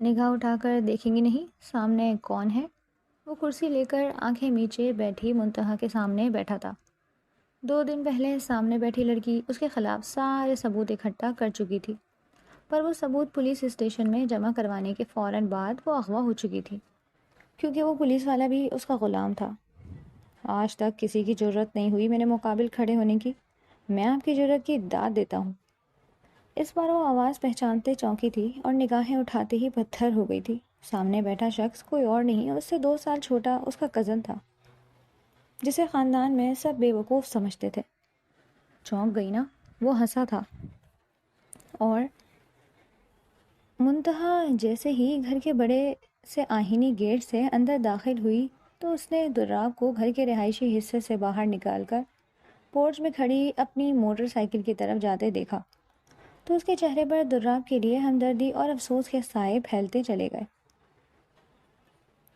نگاہ اٹھا کر دیکھیں گی نہیں سامنے کون ہے؟ وہ کرسی لے کر آنکھیں میچے بیٹھی منتہا کے سامنے بیٹھا تھا۔ 2 دن پہلے سامنے بیٹھی لڑکی اس کے خلاف سارے ثبوت اکٹھا کر چکی تھی، پر وہ ثبوت پولیس اسٹیشن میں جمع کروانے کے فوراً بعد وہ اغوا ہو چکی تھی، کیونکہ وہ پولیس والا بھی اس کا غلام تھا۔ آج تک کسی کی جرت نہیں ہوئی میرے مقابل کھڑے ہونے کی، میں آپ کی جرت کی داد دیتا ہوں۔ اس بار وہ آواز پہچانتے چونکی تھی اور نگاہیں اٹھاتے ہی پتھر ہو گئی تھی۔ سامنے بیٹھا شخص کوئی اور نہیں، اس سے 2 سال چھوٹا اس کا کزن تھا، جسے خاندان میں سب بے وقوف سمجھتے تھے۔ چونک گئی نا؟ وہ ہنسا تھا، اور منتہا جیسے ہی گھر کے بڑے سے آہنی گیٹ سے اندر داخل ہوئی تو اس نے دراب کو گھر کے رہائشی حصے سے باہر نکال کر پورچ میں کھڑی اپنی موٹر سائیکل کی طرف جاتے دیکھا تو اس کے چہرے پر دراب کے لیے ہمدردی اور افسوس کے سائے پھیلتے چلے گئے۔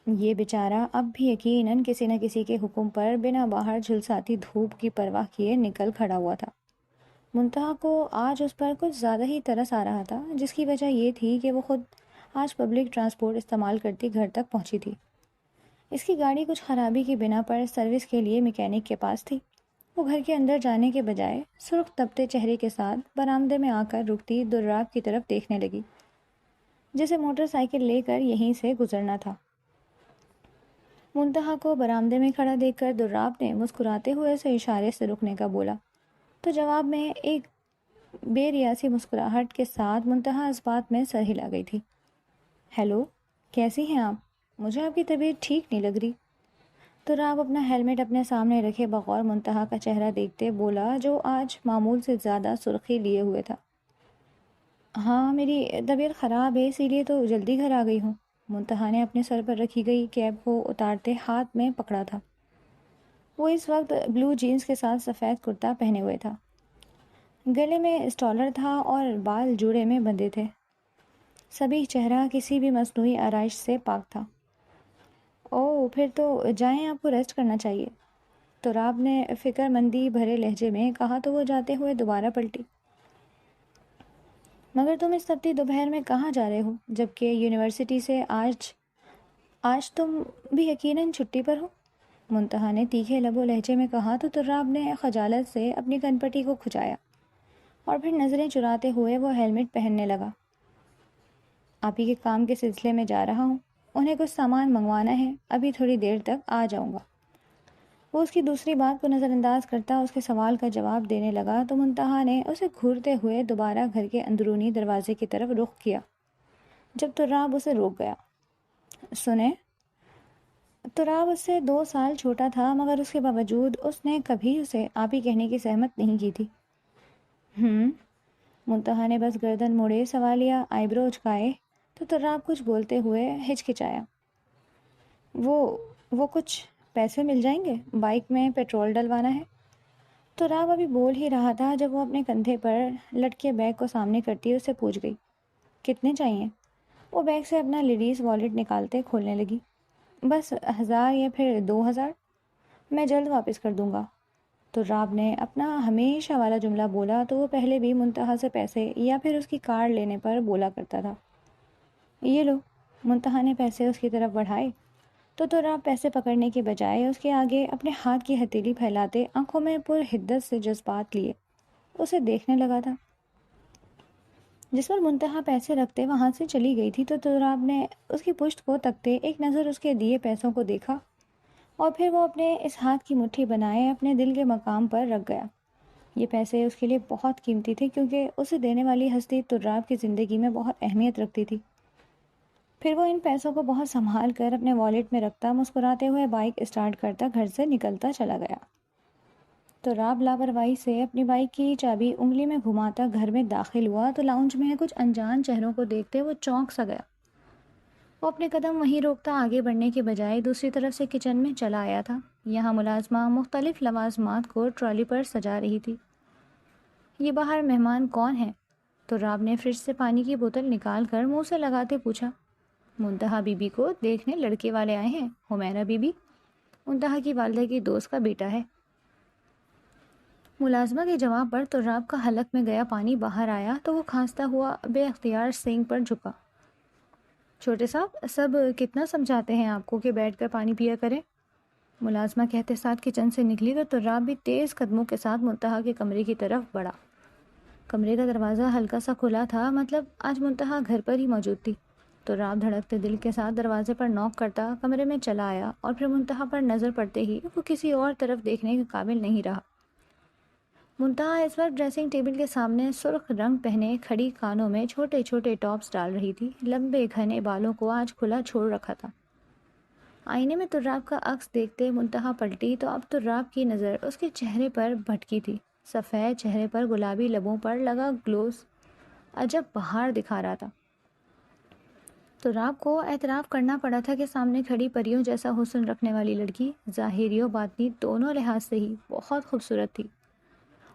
یہ بیچارہ اب بھی یقیناً کسی نہ کسی کے حکم پر بنا باہر جھلساتی دھوپ کی پرواہ کیے نکل کھڑا ہوا تھا۔ منتہا کو آج اس پر کچھ زیادہ ہی ترس آ رہا تھا، جس کی وجہ یہ تھی کہ وہ خود آج پبلک ٹرانسپورٹ استعمال کرتی گھر تک پہنچی تھی۔ اس کی گاڑی کچھ خرابی کی بنا پر سروس کے لیے میکینک کے پاس تھی۔ وہ گھر کے اندر جانے کے بجائے سرخ تپتے چہرے کے ساتھ برآمدے میں آ کر رکتی دراب کی طرف دیکھنے لگی، جسے موٹر سائیکل لے کر یہیں سے گزرنا تھا۔ منتہا کو برآمدے میں کھڑا دیکھ کر دراب نے مسکراتے ہوئے اسے اشارے سے رکنے کا بولا، تو جواب میں ایک بے ریاسی مسکراہٹ کے ساتھ منتہا اس بات میں سر ہلا گئی تھی۔ ہیلو، کیسی ہیں آپ؟ مجھے آپ کی طبیعت ٹھیک نہیں لگ رہی۔ دراب اپنا ہیلمٹ اپنے سامنے رکھے بغور منتہا کا چہرہ دیکھتے بولا، جو آج معمول سے زیادہ سرخی لیے ہوئے تھا۔ ہاں، میری طبیعت خراب ہے، اسی لیے تو جلدی گھر آ گئی ہوں۔ منتہا نے اپنے سر پر رکھی گئی کیپ کو اتارتے ہاتھ میں پکڑا تھا۔ وہ اس وقت بلو جینز کے ساتھ سفید کرتا پہنے ہوئے تھا، گلے میں اسٹالر تھا اور بال جوڑے میں بندھے تھے۔ سبھی چہرہ کسی بھی مصنوعی آرائش سے پاک تھا۔ اوہ، پھر تو جائیں، آپ کو ریسٹ کرنا چاہیے، تراب نے فکر مندی بھرے لہجے میں کہا تو وہ جاتے ہوئے دوبارہ پلٹی۔ مگر تم اس تپتی دوپہر میں کہاں جا رہے ہو، جبکہ یونیورسٹی سے آج تم بھی یقیناً چھٹی پر ہو؟ منتہا نے تیکھے لب و لہجے میں کہا تو تراب نے خجالت سے اپنی کنپٹی کو کھچایا اور پھر نظریں چراتے ہوئے وہ ہیلمٹ پہننے لگا۔ آپ ہی کے کام کے سلسلے میں جا رہا ہوں، انہیں کچھ سامان منگوانا ہے، ابھی تھوڑی دیر تک آ جاؤں گا۔ وہ اس کی دوسری بات کو نظر انداز کرتا اس کے سوال کا جواب دینے لگا تو منتہا نے اسے گھورتے ہوئے دوبارہ گھر کے اندرونی دروازے کی طرف رخ کیا، جب تراب اسے روک گیا۔ سنیں، تراب اس سے 2 سال چھوٹا تھا، مگر اس کے باوجود اس نے کبھی اسے آپ ہی کہنے کی زحمت نہیں کی تھی۔ منتہا نے بس گردن موڑے سوالیہ آئی برو اچکائے تو تراب کچھ بولتے ہوئے ہچکچایا۔ وہ کچھ پیسے مل جائیں گے، بائک میں پیٹرول ڈلوانا ہے۔ تراب ابھی بول ہی رہا تھا جب وہ اپنے کندھے پر لٹکے بیگ کو سامنے کرتی اس سے پوچھ گئی، کتنے چاہیے؟ وہ بیگ سے اپنا لیڈیز والیٹ نکالتے کھولنے لگی۔ بس 1000 یا پھر 2000، میں جلد واپس کر دوں گا۔ تراب نے اپنا ہمیشہ والا جملہ بولا تو وہ پہلے بھی منتہا سے پیسے یا پھر اس کی کار لینے پر بولا کرتا تھا۔ یہ لو، منتہا نے پیسے اس کی طرف بڑھائے تو تراب پیسے پکڑنے کے بجائے اس کے آگے اپنے ہاتھ کی ہتھیلی پھیلاتے آنکھوں میں پر حدت سے جذبات لیے اسے دیکھنے لگا تھا۔ جس پر منتہا پیسے رکھتے وہاں سے چلی گئی تھی تو تراب نے اس کی پشت کو تکتے ایک نظر اس کے دیے پیسوں کو دیکھا اور پھر وہ اپنے اس ہاتھ کی مٹھی بنائے اپنے دل کے مقام پر رکھ گیا۔ یہ پیسے اس کے لیے بہت قیمتی تھے، کیونکہ اسے دینے والی ہستی تراب کی زندگی میں بہت اہمیت رکھتی تھی۔ پھر وہ ان پیسوں کو بہت سنبھال کر اپنے والیٹ میں رکھتا مسکراتے ہوئے بائک اسٹارٹ کرتا گھر سے نکلتا چلا گیا۔ تراب لاپرواہی سے اپنی بائک کی چابی انگلی میں گھماتا گھر میں داخل ہوا تو لاؤنج میں کچھ انجان چہروں کو دیکھتے وہ چونک سا گیا۔ وہ اپنے قدم وہیں روکتا آگے بڑھنے کے بجائے دوسری طرف سے کچن میں چلا آیا تھا۔ یہاں ملازمہ مختلف لوازمات کو ٹرالی پر سجا رہی تھی۔ یہ باہر مہمان کون ہیں؟ تراب نے فریج سے پانی کی بوتل نکال کر منہ سے لگاتے پوچھا۔ منتہا بی بی کو دیکھنے لڑکے والے آئے ہیں، حمیرہ بی بی، منتہا کی والدہ کی دوست کا بیٹا ہے۔ ملازمہ کے جواب پر تراب کا حلق میں گیا پانی باہر آیا تو وہ کھانستا ہوا بے اختیار سینک پر جھکا۔ چھوٹے صاحب سب کتنا سمجھاتے ہیں آپ کو کہ بیٹھ کر پانی پیا کریں؟ ملازمہ کہتے ساتھ کچن سے نکلی تو تراب بھی تیز قدموں کے ساتھ منتہا کے کمرے کی طرف بڑھا۔ کمرے کا دروازہ ہلکا سا کھلا تھا، مطلب آج منتہا گھر پر ہی موجود تھی۔ تراب دھڑکتے دل کے ساتھ دروازے پر نوک کرتا کمرے میں چلا آیا اور پھر منتہا پر نظر پڑتے ہی وہ کسی اور طرف دیکھنے کے قابل نہیں رہا۔ منتہا اس وقت ڈریسنگ ٹیبل کے سامنے سرخ رنگ پہنے کھڑی کانوں میں چھوٹے چھوٹے ٹاپس ڈال رہی تھی، لمبے گھنے بالوں کو آج کھلا چھوڑ رکھا تھا۔ آئینے میں تراب کا عکس دیکھتے منتہا پلٹی تو اب تراب کی نظر اس کے چہرے پر بھٹکی تھی۔ سفید چہرے پر گلابی لبوں پر لگا گلوز عجب بہار دکھا رہا تھا۔ تراب کو اعتراف کرنا پڑا تھا کہ سامنے کھڑی پریوں جیسا حسن رکھنے والی لڑکی ظاہری و باطنی دونوں لحاظ سے ہی بہت خوبصورت تھی،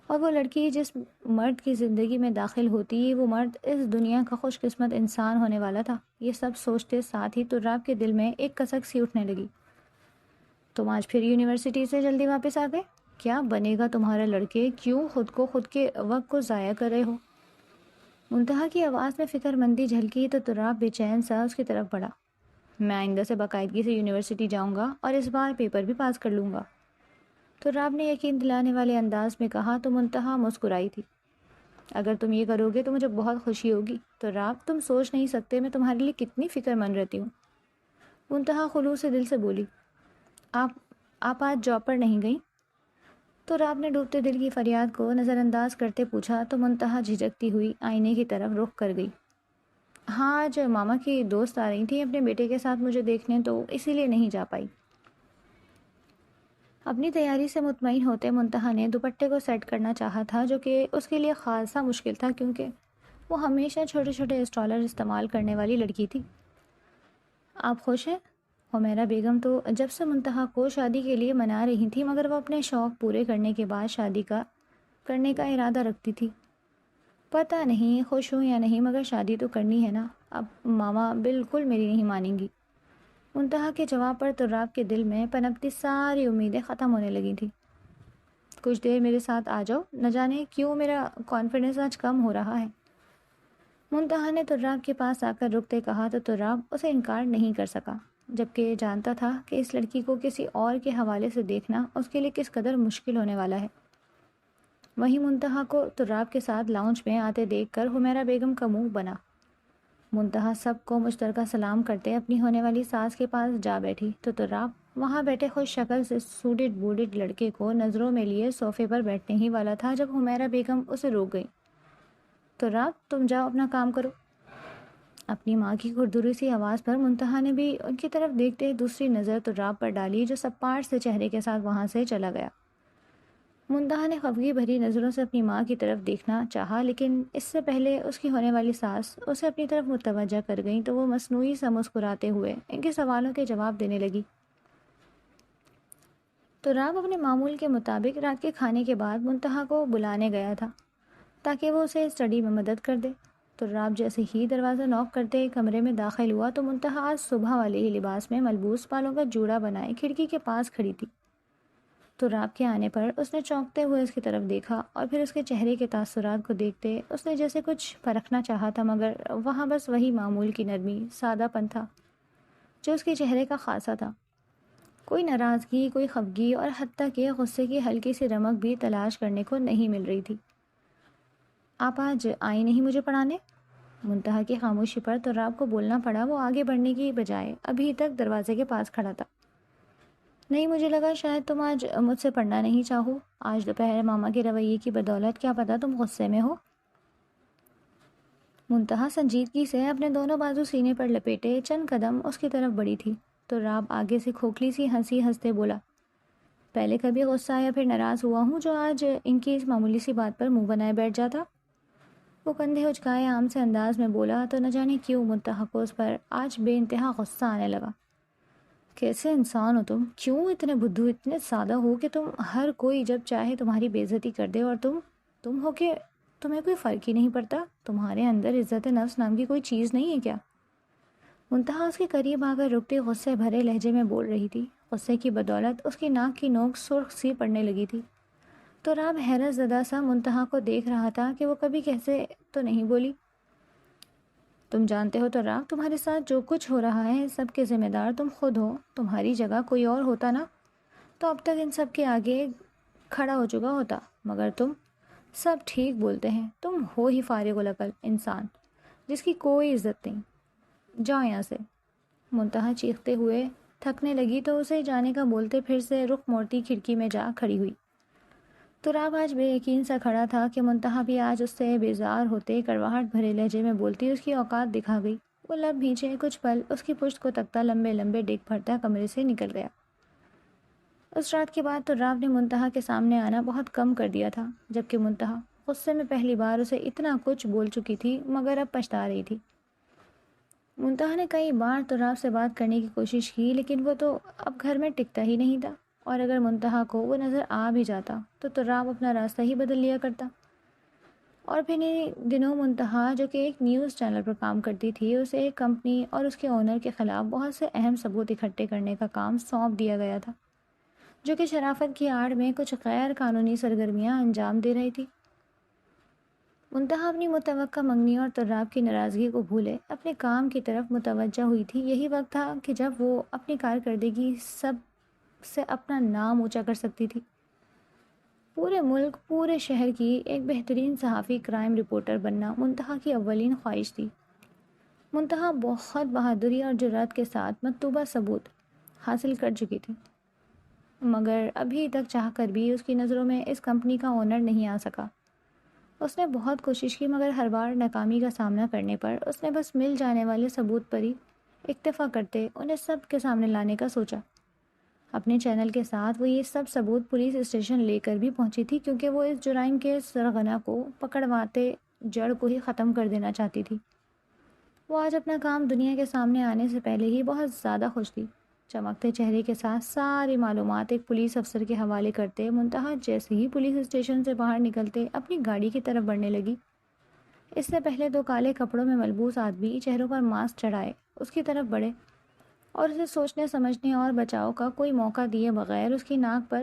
اور وہ لڑکی جس مرد کی زندگی میں داخل ہوتی وہ مرد اس دنیا کا خوش قسمت انسان ہونے والا تھا۔ یہ سب سوچتے ساتھ ہی تراب کے دل میں ایک کسک سی اٹھنے لگی۔ تم آج پھر یونیورسٹی سے جلدی واپس آ گئے؟ کیا بنے گا تمہارا لڑکے؟ کیوں خود کے وقت کو ضائع کر رہے ہو؟ منتہا کی آواز میں فکر مندی جھلکی تو تراب بے چین سا اس کی طرف بڑھا۔ میں آئندہ سے باقاعدگی سے یونیورسٹی جاؤں گا اور اس بار پیپر بھی پاس کر لوں گا، تراب نے یقین دلانے والے انداز میں کہا تو منتہا مسکرائی تھی۔ اگر تم یہ کرو گے تو مجھے بہت خوشی ہوگی تراب، تم سوچ نہیں سکتے میں تمہارے لیے کتنی فکر مند رہتی ہوں۔ منتہا خلوص سے دل سے بولی، آپ آج جاب پر نہیں گئیں؟ تراب نے ڈوبتے دل کی فریاد کو نظر انداز کرتے پوچھا تو منتہا جھجکتی ہوئی آئینے کی طرف رخ کر گئی۔ ہاں، آج ماما کی دوست آ رہی تھیں اپنے بیٹے کے ساتھ مجھے دیکھنے، تو اسی لیے نہیں جا پائی۔ اپنی تیاری سے مطمئن ہوتے منتہا نے دوپٹے کو سیٹ کرنا چاہا تھا، جو کہ اس کے لیے خاصا مشکل تھا کیونکہ وہ ہمیشہ چھوٹے چھوٹے اسٹالر استعمال کرنے والی لڑکی تھی۔ آپ خوش ہیں؟ حمیرہ بیگم تو جب سے منتہا کو شادی کے لیے منا رہی تھی، مگر وہ اپنے شوق پورے کرنے کے بعد شادی کرنے کا ارادہ رکھتی تھی۔ پتہ نہیں خوش ہوں یا نہیں، مگر شادی تو کرنی ہے نا۔ اب ماما بالکل میری نہیں مانیں گی۔ منتہا کے جواب پر تراب کے دل میں پنپتی ساری امیدیں ختم ہونے لگی تھیں۔ کچھ دیر میرے ساتھ آ جاؤ، نہ جانے کیوں میرا کانفیڈنس آج کم ہو رہا ہے۔ منتہا نے تراب کے پاس آ کر رکتے کہا تو تراب اسے انکار نہیں کر سکا، جبکہ جانتا تھا کہ اس لڑکی کو کسی اور کے حوالے سے دیکھنا اس کے لیے کس قدر مشکل ہونے والا ہے۔ وہیں منتہا کو تراب کے ساتھ لاؤنج میں آتے دیکھ کر حمیرہ بیگم کا منہ بنا۔ منتہا سب کو مشترکہ سلام کرتے اپنی ہونے والی ساس کے پاس جا بیٹھی تو تراب وہاں بیٹھے خوش شکل سے سوڈڈ بوڈڈ لڑکے کو نظروں میں لیے صوفے پر بیٹھنے ہی والا تھا جب حمیرہ بیگم اسے روک گئی۔ تراب، تم جاؤ اپنا کام کرو۔ اپنی ماں کی کھردری سی آواز پر منتہا نے بھی ان کی طرف دیکھتے دوسری نظر تراب پر ڈالی، جو سپاٹ سے چہرے کے ساتھ وہاں سے چلا گیا۔ منتہا نے خفگی بھری نظروں سے اپنی ماں کی طرف دیکھنا چاہا، لیکن اس سے پہلے اس کی ہونے والی ساس اسے اپنی طرف متوجہ کر گئیں تو وہ مصنوعی سا مسکراتے ہوئے ان کے سوالوں کے جواب دینے لگی۔ تراب اپنے معمول کے مطابق رات کے کھانے کے بعد منتہا کو بلانے گیا تھا تاکہ وہ اسے اسٹڈی میں مدد کر دے۔ تراب جیسے ہی دروازہ نوک کرتے کمرے میں داخل ہوا تو منتہا آج صبح والے ہی لباس میں ملبوس بالوں کا جوڑا بنائے کھڑکی کے پاس کھڑی تھی۔ تراب کے آنے پر اس نے چونکتے ہوئے اس کی طرف دیکھا اور پھر اس کے چہرے کے تاثرات کو دیکھتے اس نے جیسے کچھ پرکھنا چاہا تھا، مگر وہاں بس وہی معمول کی نرمی سادہ پن تھا جو اس کے چہرے کا خاصہ تھا۔ کوئی ناراضگی، کوئی خفگی اور حتیٰ کہ غصے کی ہلکی سی رمق بھی تلاش کرنے کو نہیں مل رہی تھی۔ آپ آج آئی نہیں مجھے پڑھانے؟ منتہا کی خاموشی پر تراب کو بولنا پڑا۔ وہ آگے بڑھنے کی بجائے ابھی تک دروازے کے پاس کھڑا تھا۔ نہیں، مجھے لگا شاید تم آج مجھ سے پڑھنا نہیں چاہو۔ آج دوپہر ماما کے رویے کی بدولت کیا پتہ تم غصے میں ہو۔ منتہا سنجیدگی سے اپنے دونوں بازو سینے پر لپیٹے چند قدم اس کی طرف بڑھی تھی۔ تراب آگے سے کھوکھلی سی ہنسی ہنستے بولا، پہلے کبھی غصہ یا پھر ناراض ہوا ہوں جو آج ان کی اس معمولی سی بات پر منہ بنائے بیٹھ جاتا؟ وہ کندھے اچکائے عام سے انداز میں بولا تو نہ جانے کیوں منتہا کو اس پر آج بے انتہا غصہ آنے لگا۔ کیسے انسان ہو تم؟ کیوں اتنے بدھو، اتنے سادہ ہو کہ تم ہر کوئی جب چاہے تمہاری بے عزتی کر دے، اور تم ہو کہ تمہیں کوئی فرق ہی نہیں پڑتا؟ تمہارے اندر عزت نفس نام کی کوئی چیز نہیں ہے کیا؟ منتہا اس کے قریب آ کر رکتے غصے بھرے لہجے میں بول رہی تھی۔ غصے کی بدولت اس کی ناک کی نوک سرخ سی پڑنے لگی تھی۔ تراب حیرت زدہ سا منتہا کو دیکھ رہا تھا کہ وہ کبھی کیسے تو نہیں بولی۔ تم جانتے ہو تو راو، تمہارے ساتھ جو کچھ ہو رہا ہے سب کے ذمہ دار تم خود ہو. تمہاری جگہ کوئی اور ہوتا نا تو اب تک ان سب کے آگے کھڑا ہو چکا ہوتا. مگر تم سب ٹھیک بولتے ہیں. تم ہو ہی فارغ العقل انسان جس کی کوئی عزت نہیں. جاؤ یہاں سے. منتہا چیختے ہوئے تھکنے لگی تو اسے جانے کا بولتے پھر سے رخ موڑتی کھڑکی میں جا کھڑی ہوئی. تراب آج بے یقین سا کھڑا تھا کہ منتہا بھی آج اس سے بیزار ہوتے کڑواہٹ بھرے لہجے میں بولتی اس کی اوقات دکھا گئی. وہ لب بھینچے کچھ پل اس کی پشت کو تکتا لمبے لمبے ڈگ بھرتا کمرے سے نکل گیا. اس رات کے بعد تراب نے منتہا کے سامنے آنا بہت کم کر دیا تھا، جبکہ منتہا غصے میں پہلی بار اسے اتنا کچھ بول چکی تھی مگر اب پچھتا رہی تھی. منتہا نے کئی بار تراب سے بات کرنے کی کوشش کی لیکن وہ تو اب گھر میں ٹکتا ہی نہیں تھا، اور اگر منتہا کو وہ نظر آ بھی جاتا تو تراب اپنا راستہ ہی بدل لیا کرتا. اور پھر ان دنوں منتہا جو کہ ایک نیوز چینل پر کام کرتی تھی اسے ایک کمپنی اور اس کے اونر کے خلاف بہت سے اہم ثبوت اکٹھے کرنے کا کام سونپ دیا گیا تھا، جو کہ شرافت کی آڑ میں کچھ غیر قانونی سرگرمیاں انجام دے رہی تھی. منتہا اپنی متوقع منگنی اور تراب کی ناراضگی کو بھولے اپنے کام کی طرف متوجہ ہوئی تھی. یہی وقت تھا کہ جب وہ اپنی کارکردگی سب سے اپنا نام اونچا کر سکتی تھی. پورے ملک، پورے شہر کی ایک بہترین صحافی کرائم رپورٹر بننا منتہا کی اولین خواہش تھی. منتہا بہت بہادری اور جرات کے ساتھ مطلوبہ ثبوت حاصل کر چکی تھی، مگر ابھی تک چاہ کر بھی اس کی نظروں میں اس کمپنی کا اونر نہیں آ سکا. اس نے بہت کوشش کی مگر ہر بار ناکامی کا سامنا کرنے پر اس نے بس مل جانے والے ثبوت پر ہی اکتفا کرتے انہیں سب کے سامنے لانے کا سوچا. اپنے چینل کے ساتھ وہ یہ سب ثبوت پولیس اسٹیشن لے کر بھی پہنچی تھی کیونکہ وہ اس جرائم کے سرغنہ کو پکڑواتے جڑ کو ہی ختم کر دینا چاہتی تھی. وہ آج اپنا کام دنیا کے سامنے آنے سے پہلے ہی بہت زیادہ خوش تھی. چمکتے چہرے کے ساتھ ساری معلومات ایک پولیس افسر کے حوالے کرتے منتہا جیسے ہی پولیس اسٹیشن سے باہر نکلتے اپنی گاڑی کی طرف بڑھنے لگی. اس سے پہلے دو کالے کپڑوں میں ملبوس آدمی چہروں پر ماسک چڑھائے اس کی طرف بڑھے اور اسے سوچنے سمجھنے اور بچاؤ کا کوئی موقع دیے بغیر اس کی ناک پر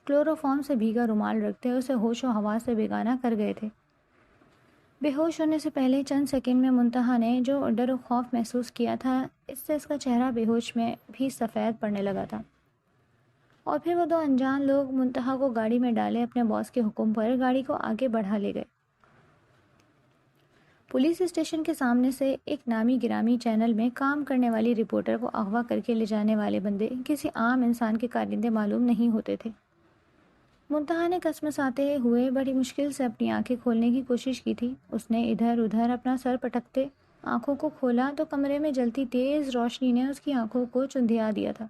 کلوروفارم سے بھیگا رومال رکھتے اسے ہوش و حواس سے بیگانہ کر گئے تھے. بے ہوش ہونے سے پہلے چند سیکنڈ میں منتہا نے جو ڈر و خوف محسوس کیا تھا اس سے اس کا چہرہ بے ہوش میں بھی سفید پڑنے لگا تھا. اور پھر وہ دو انجان لوگ منتہا کو گاڑی میں ڈالے اپنے باس کے حکم پر گاڑی کو آگے بڑھا لے گئے. پولیس اسٹیشن کے سامنے سے ایک نامی گرامی چینل میں کام کرنے والی رپورٹر کو اغوا کر کے لے جانے والے بندے کسی عام انسان کے کارندے معلوم نہیں ہوتے تھے. منتہا نے کسمساتے ہوئے بڑی مشکل سے اپنی آنکھیں کھولنے کی کوشش کی تھی. اس نے ادھر ادھر اپنا سر پٹکتے آنکھوں کو کھولا تو کمرے میں جلتی تیز روشنی نے اس کی آنکھوں کو چندھیا دیا تھا.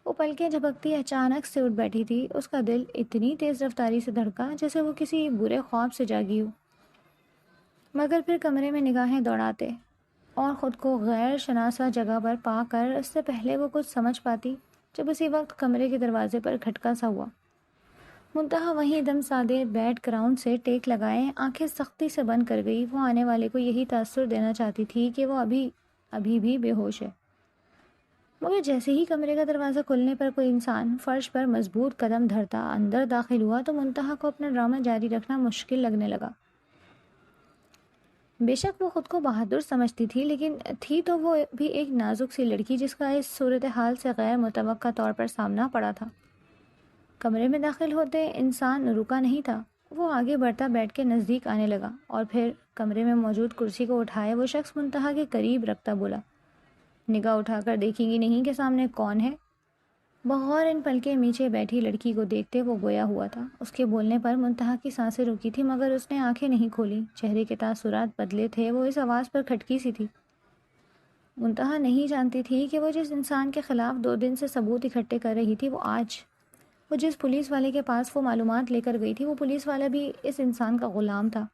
وہ پلکیں جھپکتی اچانک سے اٹھ بیٹھی تھی. اس کا دل اتنی تیز رفتاری سے دھڑکا جیسے وہ کسی برے خواب سے جاگی ہو، مگر پھر کمرے میں نگاہیں دوڑاتے اور خود کو غیر شناسا جگہ پر پا کر اس سے پہلے وہ کچھ سمجھ پاتی جب اسی وقت کمرے کے دروازے پر کھٹکا سا ہوا. منتہا وہیں دم سادے بیک گراؤنڈ سے ٹیک لگائے آنکھیں سختی سے بند کر گئی. وہ آنے والے کو یہی تاثر دینا چاہتی تھی کہ وہ ابھی بھی بے ہوش ہے. مگر جیسے ہی کمرے کا دروازہ کھلنے پر کوئی انسان فرش پر مضبوط قدم دھرتا اندر داخل ہوا تو منتہا کو اپنا ڈرامہ جاری رکھنا مشکل لگنے لگا. بے شک وہ خود کو بہادر سمجھتی تھی لیکن تھی تو وہ بھی ایک نازک سی لڑکی جس کا اس صورتحال سے غیر متوقع طور پر سامنا پڑا تھا. کمرے میں داخل ہوتے انسان رکا نہیں تھا. وہ آگے بڑھتا بیٹھ کے نزدیک آنے لگا اور پھر کمرے میں موجود کرسی کو اٹھائے وہ شخص منتہا کے قریب رکھتا بولا، نگاہ اٹھا کر دیکھیں گی نہیں کہ سامنے کون ہے؟ بغور ان پلکیں نیچے بیٹھی لڑکی کو دیکھتے وہ گویا ہوا تھا. اس کے بولنے پر منتہا کی سانسیں رکی تھی مگر اس نے آنکھیں نہیں کھولی. چہرے کے تاثرات بدلے تھے. وہ اس آواز پر کھٹکی سی تھی. منتہا نہیں جانتی تھی کہ وہ جس انسان کے خلاف 2 دن سے ثبوت اکٹھے کر رہی تھی وہ جس پولیس والے کے پاس وہ معلومات لے کر گئی تھی وہ پولیس والا بھی اس انسان کا غلام تھا.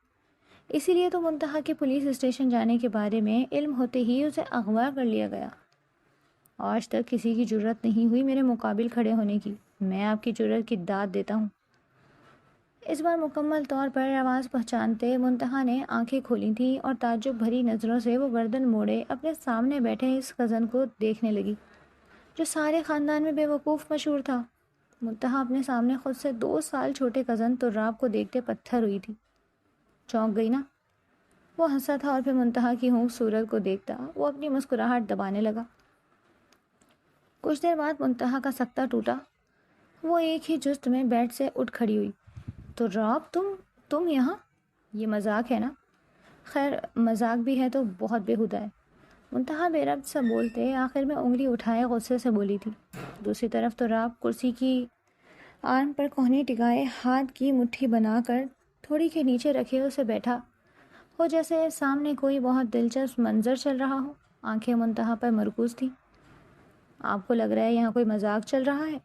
اسی لیے تو منتہا کے پولیس اسٹیشن جانے کے بارے میں علم ہوتے ہی اسے اغوا کر لیا گیا. آج تک کسی کی جرت نہیں ہوئی میرے مقابل کھڑے ہونے کی. میں آپ کی جرت کی داد دیتا ہوں. اس بار مکمل طور پر آواز پہچانتے منتہا نے آنکھیں کھولی تھیں اور تعجب بھری نظروں سے وہ گردن موڑے اپنے سامنے بیٹھے اس کزن کو دیکھنے لگی جو سارے خاندان میں بے وقوف مشہور تھا. منتہا اپنے سامنے خود سے 2 سال چھوٹے کزن تراب کو دیکھتے پتھر ہوئی تھی. چونک گئی نا؟ وہ ہنسا تھا اور پھر منتہا کی خوبصورت کو دیکھتا وہ اپنی مسکراہٹ دبانے لگا۔ کچھ دیر بعد منتہا کا سکتہ ٹوٹا۔ وہ ایک ہی جست میں بیڈ سے اٹھ کھڑی ہوئی۔ تو راب تم یہاں؟ یہ مذاق ہے نا؟ خیر مذاق بھی ہے تو بہت بیہودہ ہے، منتہا بے ربط سا بولتے آخر میں انگلی اٹھائے غصے سے بولی تھی۔ دوسری طرف تو راب کرسی کی آرم پر کوہنی ٹکائے ہاتھ کی مٹھی بنا کر تھوڑی کے نیچے رکھے اسے بیٹھا ہو جیسے سامنے کوئی بہت دلچسپ منظر چل رہا ہو۔ آنکھیں منتہا پر مرکوز تھی۔ آپ کو لگ رہا ہے یہاں کوئی مذاق چل رہا ہے؟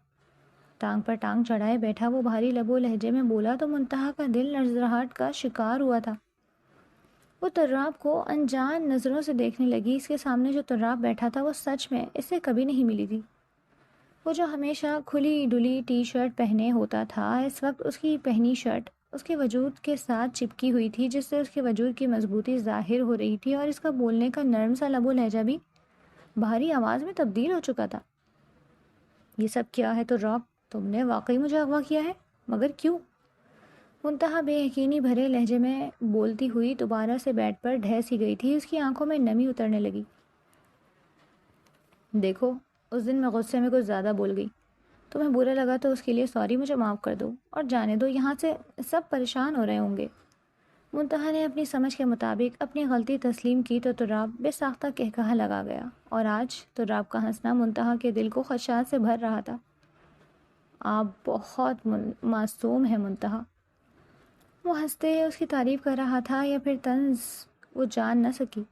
ٹانگ پر ٹانگ چڑھائے بیٹھا وہ بھاری لب و لہجے میں بولا تو منتہا کا دل لرزراہٹ کا شکار ہوا تھا۔ وہ طراب کو انجان نظروں سے دیکھنے لگی۔ اس کے سامنے جو طراب بیٹھا تھا وہ سچ میں اس سے کبھی نہیں ملی تھی۔ وہ جو ہمیشہ کھلی ڈلی ٹی شرٹ پہنے ہوتا تھا، اس وقت اس کی پہنی شرٹ اس کے وجود کے ساتھ چپکی ہوئی تھی، جس سے اس کے وجود کی مضبوطی ظاہر ہو رہی تھی اور اس کا بولنے کا نرم سا لب و لہجہ بھی بھاری آواز میں تبدیل ہو چکا تھا۔ یہ سب کیا ہے طراب؟ تم نے واقعی مجھے اغوا کیا ہے؟ مگر کیوں؟ منتہا بے یقینی بھرے لہجے میں بولتی ہوئی دوبارہ سے بیڈ پر ڈھہ سی گئی تھی۔ اس کی آنکھوں میں نمی اترنے لگی۔ دیکھو اس دن میں غصے میں کچھ زیادہ بول گئی، تمہیں برا لگا تو اس کے لیے سوری، مجھے معاف کر دو اور جانے دو، یہاں سے سب پریشان ہو رہے ہوں گے۔ منتہا نے اپنی سمجھ کے مطابق اپنی غلطی تسلیم کی تو طراب بے ساختہ کہا لگا گیا، اور آج طراب کا ہنسنا منتہا کے دل کو خدشات سے بھر رہا تھا۔ آپ بہت معصوم ہیں منتہا۔ وہ ہنستے اس کی تعریف کر رہا تھا یا پھر طنز وہ جان نہ سکی،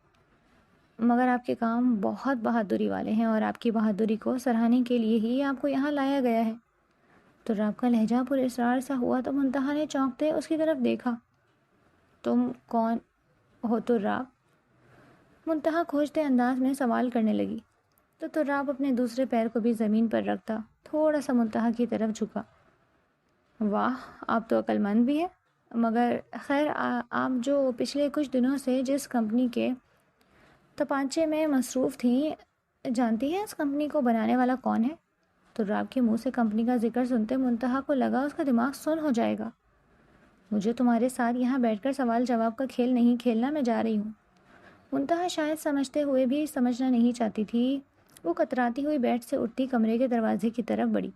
مگر آپ کے کام بہت بہادری والے ہیں اور آپ کی بہادری کو سراہنے کے لیے ہی آپ کو یہاں لایا گیا ہے۔ طراب کا لہجہ پر اصرار سا ہوا تو منتہا نے چونکتے اس کی طرف دیکھا۔ تم کون ہو طراب؟ منتہا کھوجتے انداز میں سوال کرنے لگی تو طراب اپنے دوسرے پیر کو بھی زمین پر رکھتا تھوڑا سا منتہا کی طرف جھکا۔ واہ آپ تو عقل مند بھی ہے، مگر خیر آپ جو پچھلے کچھ دنوں سے جس کمپنی کے تپانچے میں مصروف تھیں، جانتی ہیں اس کمپنی کو بنانے والا کون ہے؟ طراب کے منہ سے کمپنی کا ذکر سنتے منتہا کو لگا اس کا دماغ سن ہو جائے گا۔ مجھے تمہارے ساتھ یہاں بیٹھ کر سوال جواب کا کھیل نہیں کھیلنا، میں جا رہی ہوں۔ منتہا شاید سمجھتے ہوئے بھی سمجھنا نہیں چاہتی تھی۔ وہ کتراتی ہوئی بیٹھ سے اٹھتی کمرے کے دروازے کی طرف بڑھی،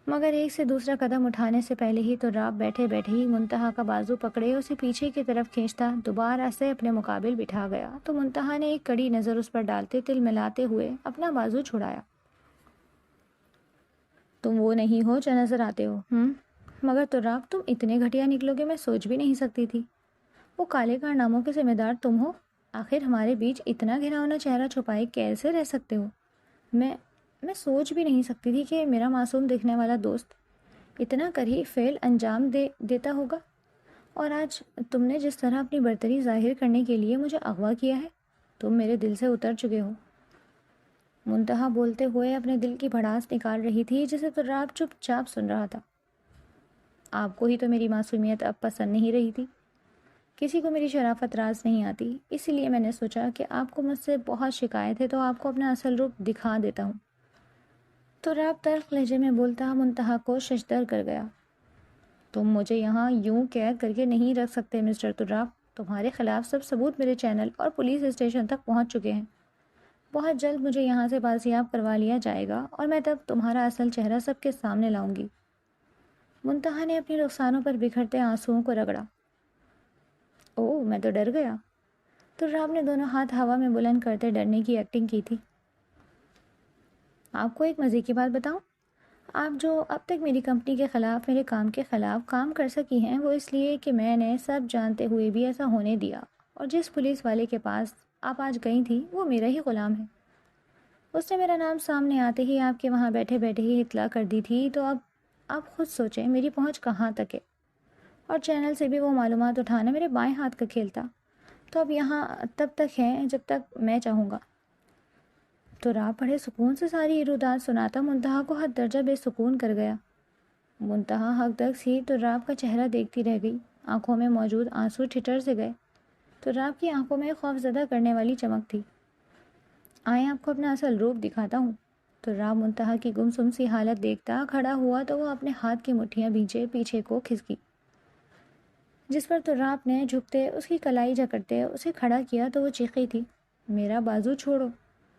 مگر ایک سے دوسرا قدم اٹھانے سے پہلے ہی طراب بیٹھے بیٹھے ہی منتہا کا بازو پکڑے اسے پیچھے کی طرف کھینچتا دوبارہ سے اپنے مقابل بٹھا گیا تو منتہا نے ایک کڑی نظر اس پر ڈالتے تل ملاتے ہوئے اپنا بازو چھڑایا۔ تم وہ نہیں ہو جو نظر آتے ہو، مگر طراب تم اتنے گھٹیا نکلو گے میں سوچ بھی نہیں سکتی تھی۔ وہ کالے کارناموں کے ذمہ دار تم ہو، آخر ہمارے بیچ اتنا گھناؤنا چہرہ چھپائے کیسے رہ سکتے ہو؟ میں سوچ بھی نہیں سکتی تھی کہ میرا معصوم دکھنے والا دوست اتنا کرہی فعل انجام دیتا ہوگا، اور آج تم نے جس طرح اپنی برتری ظاہر کرنے کے لیے مجھے اغوا کیا ہے، تم میرے دل سے اتر چکے ہو۔ منتہا بولتے ہوئے اپنے دل کی بھڑاس نکال رہی تھی جسے طراب چپ چاپ سن رہا تھا۔ آپ کو ہی تو میری معصومیت اب پسند نہیں رہی تھی، کسی کو میری شرافت راز نہیں آتی، اسی لیے میں نے سوچا کہ آپ کو مجھ سے بہت شکایت ہے تو آپ کو اپنا اصل روپ دکھا دیتا ہوں۔ طراب تلخ لہجے میں بولتا منتہا کو ششدر کر گیا۔ تم مجھے یہاں یوں قید کر کے نہیں رکھ سکتے مسٹر طراب، تمہارے خلاف سب ثبوت میرے چینل اور پولیس اسٹیشن تک پہنچ چکے ہیں۔ بہت جلد مجھے یہاں سے بازیاب کروا لیا جائے گا اور میں تب تمہارا اصل چہرہ سب کے سامنے لاؤں گی۔ منتہا نے اپنی رخسانوں پر بکھرتے آنسوؤں کو رگڑا۔ اوہ میں تو ڈر گیا۔ طراب نے دونوں ہاتھ ہوا میں بلند کرتے ڈرنے کی ایکٹنگ کی تھی۔ آپ کو ایک مزے کی بات بتاؤں؟ آپ جو اب تک میری کمپنی کے خلاف میرے کام کے خلاف کام کر سکی ہیں وہ اس لیے کہ میں نے سب جانتے ہوئے بھی ایسا ہونے دیا، اور جس پولیس والے کے پاس آپ آج گئی تھی وہ میرا ہی غلام ہے۔ اس نے میرا نام سامنے آتے ہی آپ کے وہاں بیٹھے بیٹھے ہی اطلاع کر دی تھی، تو اب آپ خود سوچیں میری پہنچ کہاں تک ہے، اور چینل سے بھی وہ معلومات اٹھانا میرے بائیں ہاتھ کا کھیل تھا، تو اب یہاں تب تک ہے جب تک میں چاہوں گا۔ طراب بڑے سکون سے ساری ایرودات سناتا منتہا کو حد درجہ بے سکون کر گیا۔ منتہا حق تک سی طراب کا چہرہ دیکھتی رہ گئی، آنکھوں میں موجود آنسو ٹھٹر سے گئے۔ طراب کی آنکھوں میں خوفزدہ کرنے والی چمک تھی۔ آئیں آپ کو اپنا اصل روپ دکھاتا ہوں۔ طراب منتہا کی گمسم سی حالت دیکھتا کھڑا ہوا تو وہ اپنے ہاتھ کی مٹھیاں بھینچے پیچھے کو کھسکی۔ جس پر تراب نے جھکتے اس کی کلائی جکڑتے اسے کھڑا کیا تو وہ چیخی تھی، میرا بازو چھوڑو۔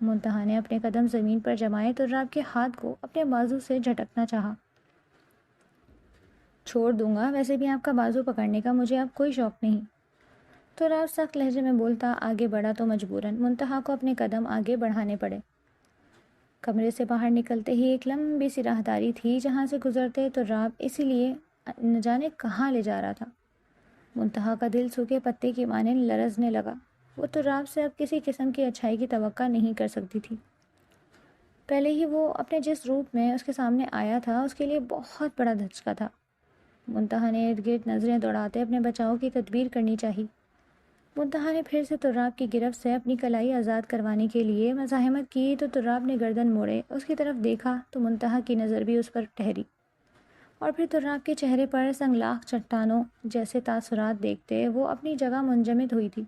منتہا نے اپنے قدم زمین پر جمائے تراب کے ہاتھ کو اپنے بازو سے جھٹکنا چاہا۔ چھوڑ دوں گا، ویسے بھی آپ کا بازو پکڑنے کا مجھے اب کوئی شوق نہیں۔ تراب سخت لہجے میں بولتا آگے بڑھا تو مجبوراً منتہا کو اپنے قدم آگے بڑھانے پڑے۔ کمرے سے باہر نکلتے ہی ایک لمبی سی راہداری تھی جہاں سے گزرتے تراب اسی لیے نہ جانے کہاں لے جا رہا تھا۔ منتہا کا دل سوکھے پتے کی مانند لرزنے لگا۔ وہ تراب سے اب کسی قسم کی اچھائی کی توقع نہیں کر سکتی تھی۔ پہلے ہی وہ اپنے جس روپ میں اس کے سامنے آیا تھا اس کے لیے بہت بڑا دھچکا تھا۔ منتہا نے ارد گرد نظریں دوڑاتے اپنے بچاؤ کی تدبیر کرنی چاہی۔ منتہا نے پھر سے تراب کی گرفت سے اپنی کلائی آزاد کروانے کے لیے مزاحمت کی تو تراب نے گردن موڑے اس کی طرف دیکھا تو منتہا کی نظر بھی اس پر ٹھہری، اور پھر تراب کے چہرے پر سنگلاخ چٹانوں جیسے تاثرات دیکھتے وہ اپنی جگہ منجمد ہوئی تھی،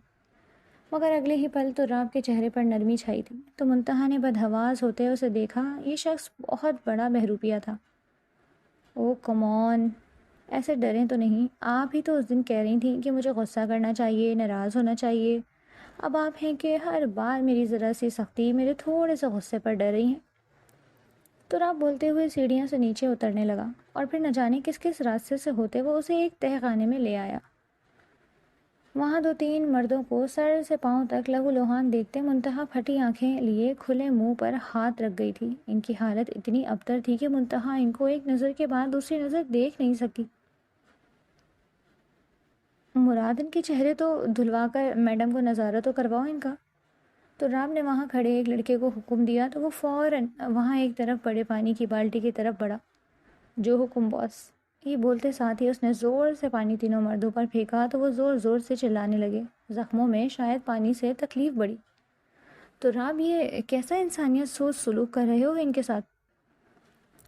مگر اگلے ہی پل تراب کے چہرے پر نرمی چھائی تھی تو منتہا نے بدحواس ہوتے اسے دیکھا۔ یہ شخص بہت بڑا بہروپیہ تھا۔ او کمان، ایسے ڈریں تو نہیں، آپ ہی تو اس دن کہہ رہی تھیں کہ مجھے غصہ کرنا چاہیے، ناراض ہونا چاہیے۔ اب آپ ہیں کہ ہر بار میری ذرا سی سختی میرے تھوڑے سے غصے پر ڈر رہی ہیں۔ تراب بولتے ہوئے سیڑھیاں سے نیچے اترنے لگا اور پھر نہ جانے کس کس راستے سے ہوتے وہ اسے ایک تہہ خانے میں لے آیا۔ وہاں دو تین مردوں کو سر سے پاؤں تک لہو لوہان دیکھتے منتہا پھٹی آنکھیں لیے کھلے منہ پر ہاتھ رکھ گئی تھی۔ ان کی حالت اتنی ابتر تھی کہ منتہا ان کو ایک نظر کے بعد دوسری نظر دیکھ نہیں سکی۔ مراد ان کے چہرے تو دھلوا کر میڈم کو نظارہ تو کرواؤ ان کا۔ تو رام نے وہاں کھڑے ایک لڑکے کو حکم دیا تو وہ فوراً وہاں ایک طرف بڑے پانی کی بالٹی کی طرف بڑھا۔ جو حکم باس۔ یہ بولتے ساتھ ہی اس نے زور سے پانی تینوں مردوں پر پھینکا تو وہ زور زور سے چلانے لگے۔ زخموں میں شاید پانی سے تکلیف بڑھی۔ تو رام یہ کیسا انسانیت سوچ سلوک کر رہے ہو ان کے ساتھ؟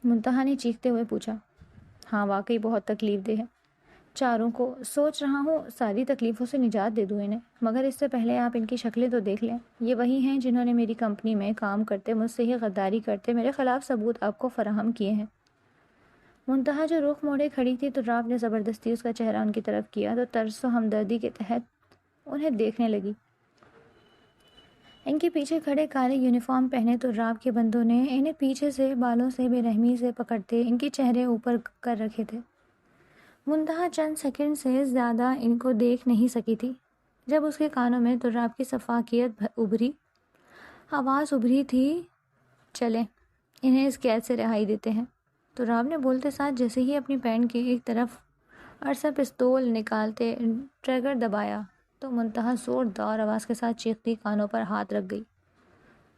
منتہا نے چیختے ہوئے پوچھا۔ ہاں واقعی بہت تکلیف دہ ہے، چاروں کو سوچ رہا ہوں ساری تکلیفوں سے نجات دے دوں انہیں، مگر اس سے پہلے آپ ان کی شکلیں تو دیکھ لیں۔ یہ وہی ہیں جنہوں نے میری کمپنی میں کام کرتے مجھ سے ہی غداری کرتے میرے خلاف ثبوت آپ کو فراہم کیے ہیں۔ منتہا جو رخ موڑے کھڑی تھی تو راب نے زبردستی اس کا چہرہ ان کی طرف کیا تو ترس و ہمدردی کے تحت انہیں دیکھنے لگی۔ ان کے پیچھے کھڑے کالے یونیفارم پہنے تو راب کے بندوں نے انہیں پیچھے سے بالوں سے بے رحمی سے پکڑتے ان کے چہرے اوپر کر رکھے تھے۔ منتہا چند سیکنڈ سے زیادہ ان کو دیکھ نہیں سکی تھی جب اس کے کانوں میں تراب کی سفاکیت ابھری، آواز ابھری تھی، چلیں انہیں اس قید سے رہائی دیتے ہیں۔ تراب نے بولتے ساتھ جیسے ہی اپنی پینٹ کی ایک طرف عرصہ پستول نکالتے ٹریگر دبایا تو منتہا زوردار آواز کے ساتھ چیختی کانوں پر ہاتھ رکھ گئی۔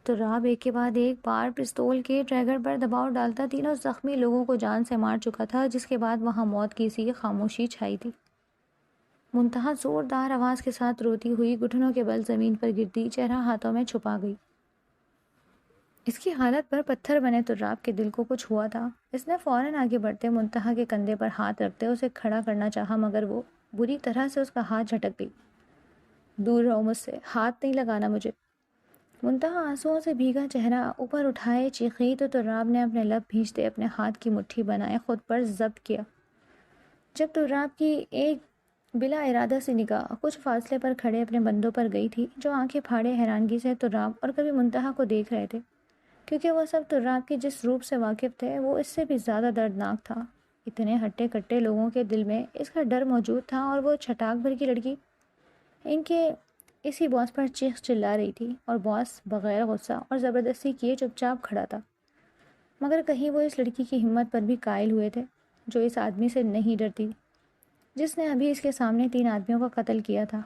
تراب ایک کے بعد ایک بار پستول کے ٹریگر پر دباؤ ڈالتا تینوں زخمی لوگوں کو جان سے مار چکا تھا، جس کے بعد وہاں موت کی سی خاموشی چھائی تھی۔ منتہا زوردار آواز کے ساتھ روتی ہوئی گھٹنوں کے بل زمین پر گرتی چہرہ ہاتھوں میں چھپا گئی۔ اس کی حالت پر پتھر بنے تراب کے دل کو کچھ ہوا تھا۔ اس نے فوراً آگے بڑھتے منتہا کے کندھے پر ہاتھ رکھتے اسے کھڑا کرنا چاہا، مگر وہ بری طرح سے اس کا ہاتھ جھٹک گئی۔ دور رہو مجھ سے، ہاتھ نہیں لگانا مجھے۔ منتہا آنسوؤں سے بھیگا چہرہ اوپر اٹھائے چیخی تو تراب نے اپنے لب بھیجتے اپنے ہاتھ کی مٹھی بنائے خود پر ضبط کیا۔ جب تراب کی ایک بلا ارادہ سے نگاہ کچھ فاصلے پر کھڑے اپنے بندوں پر گئی تھی جو آنکھیں پھاڑے حیرانگی سے تراب اور کبھی منتہا کو دیکھ رہے تھے، کیونکہ وہ سب تراب کی جس روپ سے واقف تھے وہ اس سے بھی زیادہ دردناک تھا۔ اتنے ہٹے کٹے لوگوں کے دل میں اس کا ڈر موجود تھا، اور وہ چھٹاک بھر کی لڑکی ان کے اسی باس پر چیخ چلا رہی تھی، اور باس بغیر غصہ اور زبردستی کیے چپ چاپ کھڑا تھا، مگر کہیں وہ اس لڑکی کی ہمت پر بھی قائل ہوئے تھے جو اس آدمی سے نہیں ڈرتی جس نے ابھی اس کے سامنے 3 آدمیوں کا قتل کیا تھا۔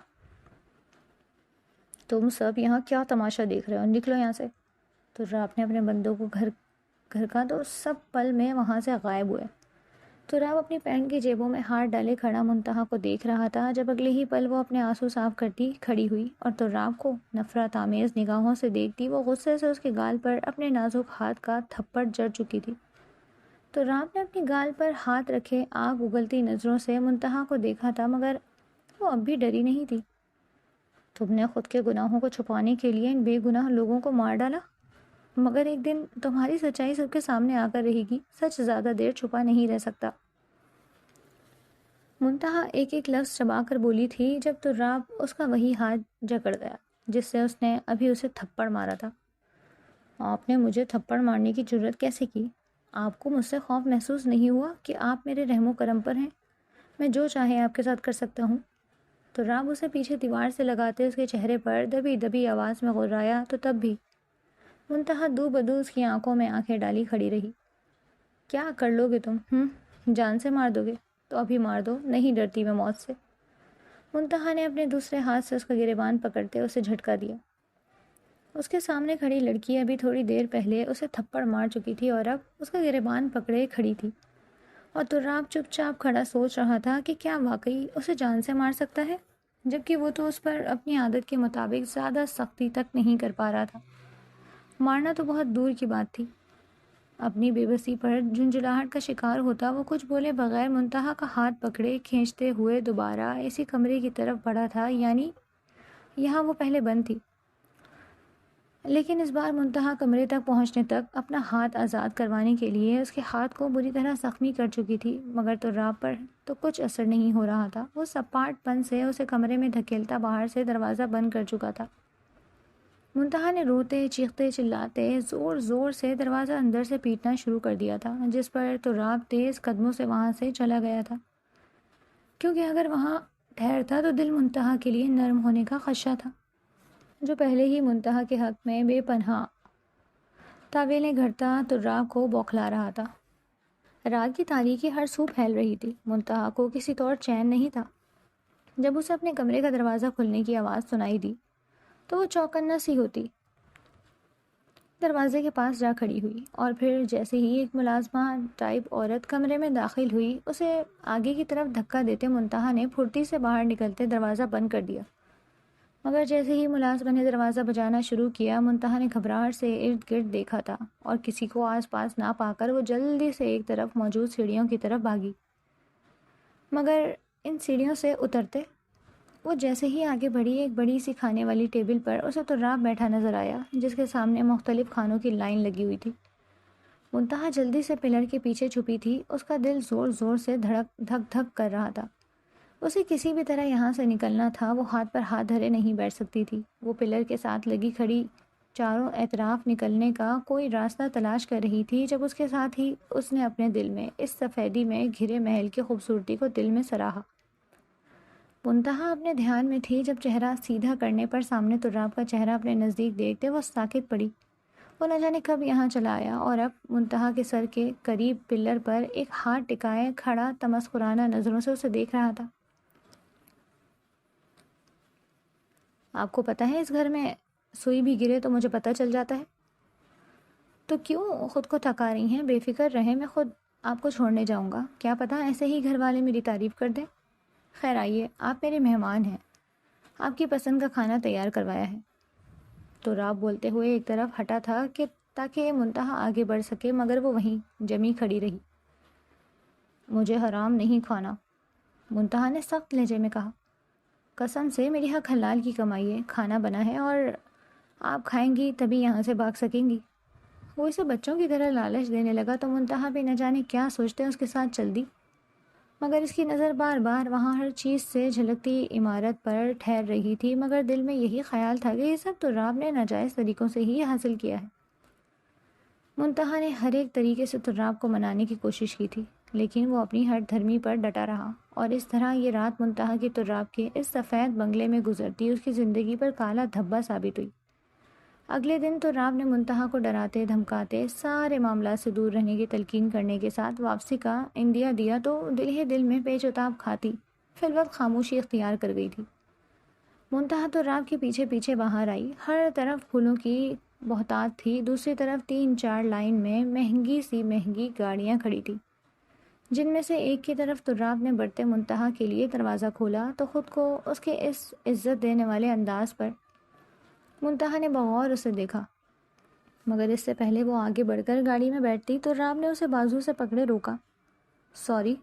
تم سب یہاں کیا تماشا دیکھ رہے ہو؟ نکلو یہاں سے۔ تو راب نے اپنے بندوں کو گھر کا تو سب پل میں وہاں سے غائب ہوئے۔ تو راب اپنی پینٹ کی جیبوں میں ہاتھ ڈالے کھڑا منتہا کو دیکھ رہا تھا جب اگلے ہی پل وہ اپنے آنسو صاف کرتی کھڑی ہوئی اور تو راب کو نفرت آمیز نگاہوں سے دیکھتی وہ غصے سے اس کے گال پر اپنے نازک ہاتھ کا تھپڑ جڑ چکی تھی۔ تو راب نے اپنی گال پر ہاتھ رکھے آگ اگلتی نظروں سے منتہا کو دیکھا تھا، مگر وہ اب بھی ڈری نہیں تھی۔ تم نے خود کے گناہوں کو چھپانے کے لیے ان بے گناہ لوگوں کو مار ڈالا، مگر ایک دن تمہاری سچائی سب کے سامنے آ کر رہے گی۔ سچ زیادہ دیر چھپا نہیں رہ سکتا۔ منتہا ایک ایک لفظ چبا کر بولی تھی جب تراب اس کا وہی ہاتھ جکڑ گیا جس سے اس نے ابھی اسے تھپڑ مارا تھا۔ آپ نے مجھے تھپڑ مارنے کی جرت کیسے کی؟ آپ کو مجھ سے خوف محسوس نہیں ہوا کہ آپ میرے رحم و کرم پر ہیں؟ میں جو چاہے آپ کے ساتھ کر سکتا ہوں۔ تراب اسے پیچھے دیوار سے لگاتے اس کے چہرے پر دبی دبی آواز میں غرایا تو تب بھی منتہا دو بدو اس کی آنکھوں میں آنکھیں ڈالی کھڑی رہی۔ کیا کر لو گے تم؟ جان سے مار دو گے؟ تو ابھی مار دو، نہیں ڈرتی میں موت سے۔ منتہا نے اپنے دوسرے ہاتھ سے اس کا گریبان پکڑتے اسے جھٹکا دیا۔ اس کے سامنے کھڑی لڑکی ابھی تھوڑی دیر پہلے اسے تھپڑ مار چکی تھی اور اب اس کا گریبان پکڑے کھڑی تھی، اور تراب چپ چاپ کھڑا سوچ رہا تھا کہ کیا واقعی اسے جان سے مار سکتا ہے، جبکہ وہ تو اس پر اپنی عادت کے مطابق زیادہ سختی تک نہیں کر پا رہا تھا۔ مارنا تو بہت دور کی بات تھی۔ اپنی بے بسی پر جھنجھلاہٹ کا شکار ہوتا وہ کچھ بولے بغیر منتہا کا ہاتھ پکڑے کھینچتے ہوئے دوبارہ اسی کمرے کی طرف بڑھا تھا، یعنی یہاں وہ پہلے بند تھی، لیکن اس بار منتہا کمرے تک پہنچنے تک اپنا ہاتھ آزاد کروانے کے لیے اس کے ہاتھ کو بری طرح زخمی کر چکی تھی، مگر تراب پر تو کچھ اثر نہیں ہو رہا تھا۔ وہ سپاٹ پن سے اسے کمرے میں دھکیلتا باہر سے دروازہ بند کر چکا تھا۔ منتہا نے روتے چیختے چلاتے زور زور سے دروازہ اندر سے پیٹنا شروع کر دیا تھا، جس پر تراب تیز قدموں سے وہاں سے چلا گیا تھا، کیونکہ اگر وہاں ٹھہرتا تو دل منتہا کے لیے نرم ہونے کا خدشہ تھا، جو پہلے ہی منتہا کے حق میں بے پناہ تاویلیں گھڑتا تراب کو بوکھلا رہا تھا۔ رات کی تاریکی ہر سو پھیل رہی تھی۔ منتہا کو کسی طور چین نہیں تھا۔ جب اسے اپنے کمرے کا دروازہ کھلنے کی آواز سنائی دی تو وہ چوکنا سی ہوتی دروازے کے پاس جا کھڑی ہوئی، اور پھر جیسے ہی ایک ملازمہ ٹائپ عورت کمرے میں داخل ہوئی اسے آگے کی طرف دھکا دیتے منتہا نے پھرتی سے باہر نکلتے دروازہ بند کر دیا، مگر جیسے ہی ملازمہ نے دروازہ بجانا شروع کیا منتہا نے گھبراہٹ سے ارد گرد دیکھا تھا، اور کسی کو آس پاس نہ پا کر وہ جلدی سے ایک طرف موجود سیڑھیوں کی طرف بھاگی، مگر ان سیڑھیوں سے اترتے وہ جیسے ہی آگے بڑھی ایک بڑی سی کھانے والی ٹیبل پر اسے تراب بیٹھا نظر آیا، جس کے سامنے مختلف کھانوں کی لائن لگی ہوئی تھی۔ منتہا جلدی سے پلر کے پیچھے چھپی تھی، اس کا دل زور زور سے دھک دھک کر رہا تھا۔ اسے کسی بھی طرح یہاں سے نکلنا تھا، وہ ہاتھ پر ہاتھ دھرے نہیں بیٹھ سکتی تھی۔ وہ پلر کے ساتھ لگی کھڑی چاروں اطراف نکلنے کا کوئی راستہ تلاش کر رہی تھی، جب اس کے ساتھ ہی اس نے اپنے دل میں اس سفیدی میں گھرے محل کی خوبصورتی کو دل میں سراہا۔ منتہا اپنے دھیان میں تھی جب چہرہ سیدھا کرنے پر سامنے تراب کا چہرہ اپنے نزدیک دیکھتے وہ ساکت پڑی۔ وہ نہ جانے کب یہاں چلا آیا اور اب منتہا کے سر کے قریب پلر پر ایک ہاتھ ٹکائے کھڑا تمسخرانہ نظروں سے اسے دیکھ رہا تھا۔ آپ کو پتہ ہے اس گھر میں سوئی بھی گرے تو مجھے پتہ چل جاتا ہے، تو کیوں خود کو تھکا رہی ہیں؟ بے فکر رہیں، میں خود آپ کو چھوڑنے جاؤں گا، کیا پتہ ایسے ہی گھر والے میری تعریف کر دیں۔ خیر آئیے، آپ میرے مہمان ہیں، آپ کی پسند کا کھانا تیار کروایا ہے۔ تراب بولتے ہوئے ایک طرف ہٹا تھا کہ تاکہ منتہا آگے بڑھ سکے، مگر وہ وہیں جمی کھڑی رہی۔ مجھے حرام نہیں کھانا، منتہا نے سخت لہجے میں کہا۔ قسم سے میری حق حلال کی کمائی ہے، کھانا بنا ہے اور آپ کھائیں گی تبھی یہاں سے بھاگ سکیں گی۔ وہ اسے بچوں کی طرح لالچ دینے لگا تو منتہا بھی نہ جانے کیا سوچتے اس کے ساتھ چل دی، مگر اس کی نظر بار بار وہاں ہر چیز سے جھلکتی عمارت پر ٹھہر رہی تھی، مگر دل میں یہی خیال تھا کہ یہ سب تراب نے ناجائز طریقوں سے ہی حاصل کیا ہے۔ منتہا نے ہر ایک طریقے سے تراب کو منانے کی کوشش کی تھی، لیکن وہ اپنی ہٹ دھرمی پر ڈٹا رہا، اور اس طرح یہ رات منتہا کی تراب کے اس سفید بنگلے میں گزرتی اس کی زندگی پر کالا دھبا ثابت ہوئی۔ اگلے دن تراب نے منتہا کو ڈراتے دھمکاتے سارے معاملات سے دور رہنے کی تلقین کرنے کے ساتھ واپسی کا اندیا دیا تو دل ہی دل میں پیچ و تاب کھاتی فی الوقت خاموشی اختیار کر گئی تھی۔ منتہا تراب کے پیچھے پیچھے باہر آئی، ہر طرف پھولوں کی بہتات تھی، دوسری طرف 3-4 لائن میں مہنگی سی مہنگی گاڑیاں کھڑی تھی، جن میں سے ایک کی طرف تراب نے بڑھتے منتہا کے لیے دروازہ کھولا تو خود کو اس کے اس عزت دینے والے انداز پر منتہا نے بغور اسے دیکھا، مگر اس سے پہلے وہ آگے بڑھ کر گاڑی میں بیٹھتی تراب نے اسے بازو سے پکڑے روکا۔ سوری۔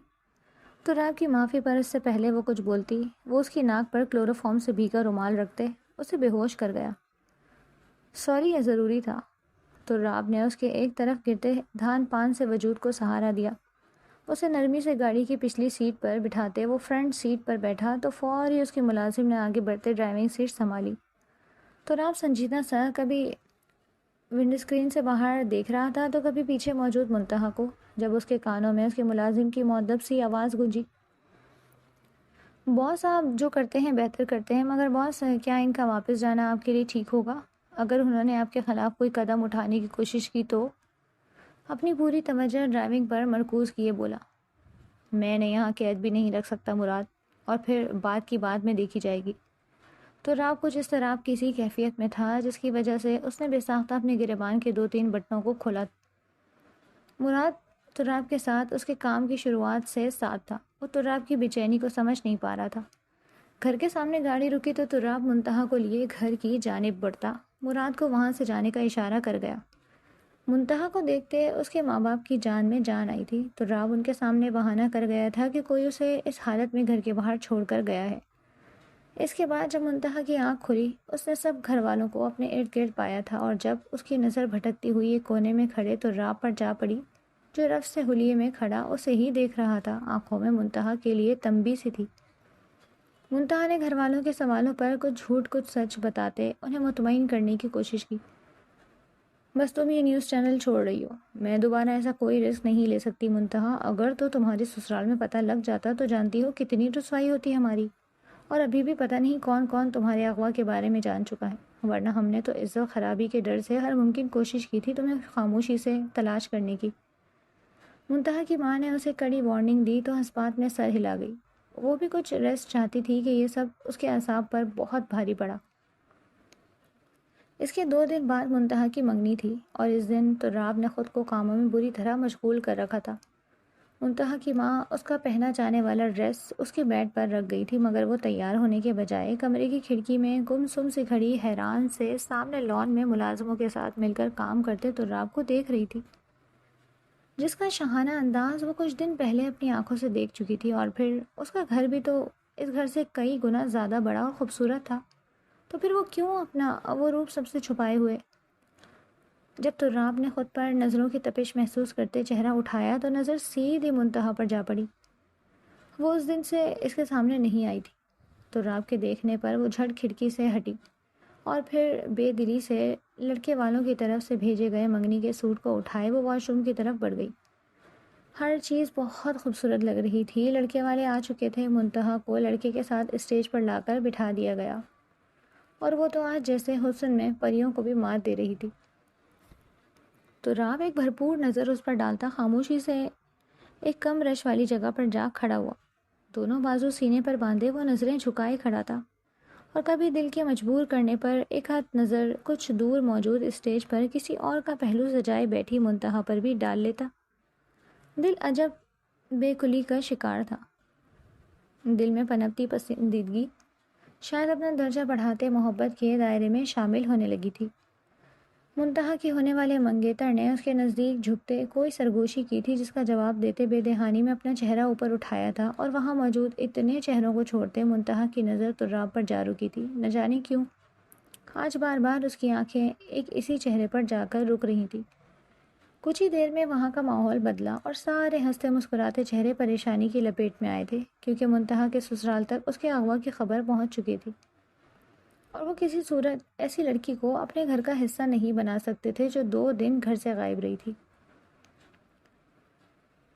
تراب کی معافی پر اس سے پہلے وہ کچھ بولتی وہ اس کی ناک پر کلوروفارم سے بھیگا رومال رکھتے اسے بے ہوش کر گیا۔ سوری یہ ضروری تھا۔ تراب نے اس کے ایک طرف گرتے دھان پان سے وجود کو سہارا دیا۔ اسے نرمی سے گاڑی کی پچھلی سیٹ پر بٹھاتے وہ فرنٹ سیٹ پر بیٹھا تو فوری اس کے ملازم نے آگے بڑھتے ڈرائیونگ سیٹ سنبھالی۔ تو راب سنجیدہ سا کبھی ونڈو اسکرین سے باہر دیکھ رہا تھا تو کبھی پیچھے موجود منتہا کو، جب اس کے کانوں میں اس کے ملازم کی مؤدب سی آواز گونجی، باس آپ جو کرتے ہیں بہتر کرتے ہیں، مگر باس کیا ان کا واپس جانا آپ کے لیے ٹھیک ہوگا؟ اگر انہوں نے آپ کے خلاف کوئی قدم اٹھانے کی کوشش کی تو؟ اپنی پوری توجہ ڈرائیونگ پر مرکوز کیے بولا، میں نے یہاں قید بھی نہیں رکھ سکتا مراد، اور پھر بات کی بات میں دیکھی جائے گی۔ تو راب کچھ اس طرح کسی کیفیت میں تھا جس کی وجہ سے اس نے بے ساختہ اپنے گریبان کے 2-3 بٹنوں کو کھولا۔ مراد تراب کے ساتھ اس کے کام کی شروعات سے ساتھ تھا۔ وہ تراب کی بے چینی کو سمجھ نہیں پا رہا تھا۔ گھر کے سامنے گاڑی رکی تو تراب منتہا کو لیے گھر کی جانب بڑھتا، مراد کو وہاں سے جانے کا اشارہ کر گیا۔ منتہا کو دیکھتے اس کے ماں باپ کی جان میں جان آئی تھی۔ تراب ان کے سامنے بہانہ کر گیا تھا کہ کوئی اسے اس حالت میں گھر کے باہر چھوڑ کر گیا ہے۔ اس کے بعد جب منتہا کی آنکھ کھلی اس نے سب گھر والوں کو اپنے ارد گرد پایا تھا، اور جب اس کی نظر بھٹکتی ہوئی ایک کونے میں کھڑے تراب پر جا پڑی جو رف سے حلیے میں کھڑا اسے ہی دیکھ رہا تھا۔ آنکھوں میں منتہا کے لیے تنبیہ سی تھی۔ منتہا نے گھر والوں کے سوالوں پر کچھ جھوٹ کچھ سچ بتاتے انہیں مطمئن کرنے کی کوشش کی۔ بس تم یہ نیوز چینل چھوڑ رہی ہو، میں دوبارہ ایسا کوئی رسک نہیں لے سکتی منتہا، اگر تو تمہارے سسرال میں پتہ لگ جاتا تو جانتی ہو کتنی رسوائی ہوتی ہماری، اور ابھی بھی پتہ نہیں کون کون تمہارے اغوا کے بارے میں جان چکا ہے، ورنہ ہم نے تو عزت خرابی کے ڈر سے ہر ممکن کوشش کی تھی تمہیں خاموشی سے تلاش کرنے کی۔ منتہا کی ماں نے اسے کڑی وارننگ دی تو ہسپات میں سر ہلا گئی۔ وہ بھی کچھ ریسٹ چاہتی تھی کہ یہ سب اس کے اعصاب پر بہت بھاری پڑا۔ اس کے 2 دن بعد منتہا کی منگنی تھی، اور اس دن تراب نے خود کو کاموں میں بری طرح مشغول کر رکھا تھا۔ منتہا کی ماں اس کا پہنا جانے والا ڈریس اس کے بیڈ پر رکھ گئی تھی، مگر وہ تیار ہونے کے بجائے کمرے کی کھڑکی میں گم سم سے کھڑی حیران سے سامنے لان میں ملازموں کے ساتھ مل کر کام کرتے تراب کو دیکھ رہی تھی، جس کا شاہانہ انداز وہ کچھ دن پہلے اپنی آنکھوں سے دیکھ چکی تھی، اور پھر اس کا گھر بھی تو اس گھر سے کئی گنا زیادہ بڑا اور خوبصورت تھا، تو پھر وہ کیوں اپنا وہ روپ سب سے چھپائے ہوئے؟ جب تراب نے خود پر نظروں کی تپش محسوس کرتے چہرہ اٹھایا تو نظر سیدھی منتہا پر جا پڑی۔ وہ اس دن سے اس کے سامنے نہیں آئی تھی۔ تراب کے دیکھنے پر وہ جھٹ کھڑکی سے ہٹی، اور پھر بے دلی سے لڑکے والوں کی طرف سے بھیجے گئے منگنی کے سوٹ کو اٹھائے وہ واش روم کی طرف بڑھ گئی۔ ہر چیز بہت خوبصورت لگ رہی تھی۔ لڑکے والے آ چکے تھے، منتہا کو لڑکے کے ساتھ اسٹیج پر لا کر بٹھا دیا گیا، اور وہ تو آج جیسے حسن میں پریوں کو بھی مات دے رہی تھی۔ تراب ایک بھرپور نظر اس پر ڈالتا خاموشی سے ایک کم رش والی جگہ پر جا کھڑا ہوا۔ دونوں بازو سینے پر باندھے وہ نظریں جھکائے کھڑا تھا، اور کبھی دل کے مجبور کرنے پر ایک ہاتھ نظر کچھ دور موجود اسٹیج پر کسی اور کا پہلو سجائے بیٹھی منتہا پر بھی ڈال لیتا۔ دل عجب بے کلی کا شکار تھا۔ دل میں پنپتی پسندیدگی شاید اپنا درجہ بڑھاتے محبت کے دائرے میں شامل ہونے لگی تھی۔ منتہا کے ہونے والے منگیتر نے اس کے نزدیک جھکتے کوئی سرگوشی کی تھی، جس کا جواب دیتے بے دہانی میں اپنا چہرہ اوپر اٹھایا تھا، اور وہاں موجود اتنے چہروں کو چھوڑتے منتہا کی نظر تراب پر جا رکی تھی۔ نہ جانے کیوں آج بار بار اس کی آنکھیں ایک اسی چہرے پر جا کر رک رہی تھی۔ کچھ ہی دیر میں وہاں کا ماحول بدلا، اور سارے ہنستے مسکراتے چہرے پریشانی کی لپیٹ میں آئے تھے، کیونکہ منتہا کے سسرال تک اس کے اغوا کی خبر پہنچ چکی تھی، اور وہ کسی صورت ایسی لڑکی کو اپنے گھر کا حصہ نہیں بنا سکتے تھے جو 2 دن گھر سے غائب رہی تھی۔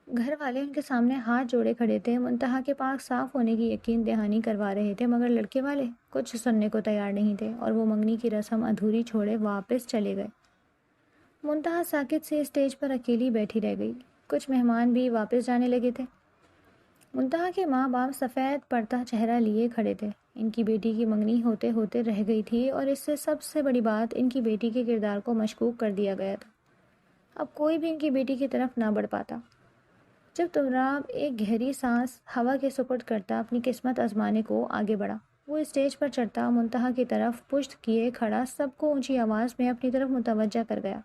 گھر والے ان کے سامنے ہاتھ جوڑے کھڑے تھے، منتہا کے پاک صاف ہونے کی یقین دہانی کروا رہے تھے، مگر لڑکے والے کچھ سننے کو تیار نہیں تھے، اور وہ منگنی کی رسم ادھوری چھوڑے واپس چلے گئے۔ منتہا ساکت سے اسٹیج پر اکیلی بیٹھی رہ گئی۔ کچھ مہمان بھی واپس جانے لگے تھے۔ منتہا کے ماں باپ سفید پڑتا چہرہ لیے کھڑے تھے۔ ان کی بیٹی کی منگنی ہوتے ہوتے رہ گئی تھی، اور اس سے سب سے بڑی بات ان کی بیٹی کے کردار کو مشکوک کر دیا گیا تھا۔ اب کوئی بھی ان کی بیٹی کی طرف نہ بڑھ پاتا۔ جب تراب ایک گہری سانس ہوا کے سپرد کرتا اپنی قسمت آزمانے کو آگے بڑھا، وہ اسٹیج پر چڑھتا منتہا کی طرف پشت کیے کھڑا سب کو اونچی آواز میں اپنی طرف متوجہ کر گیا۔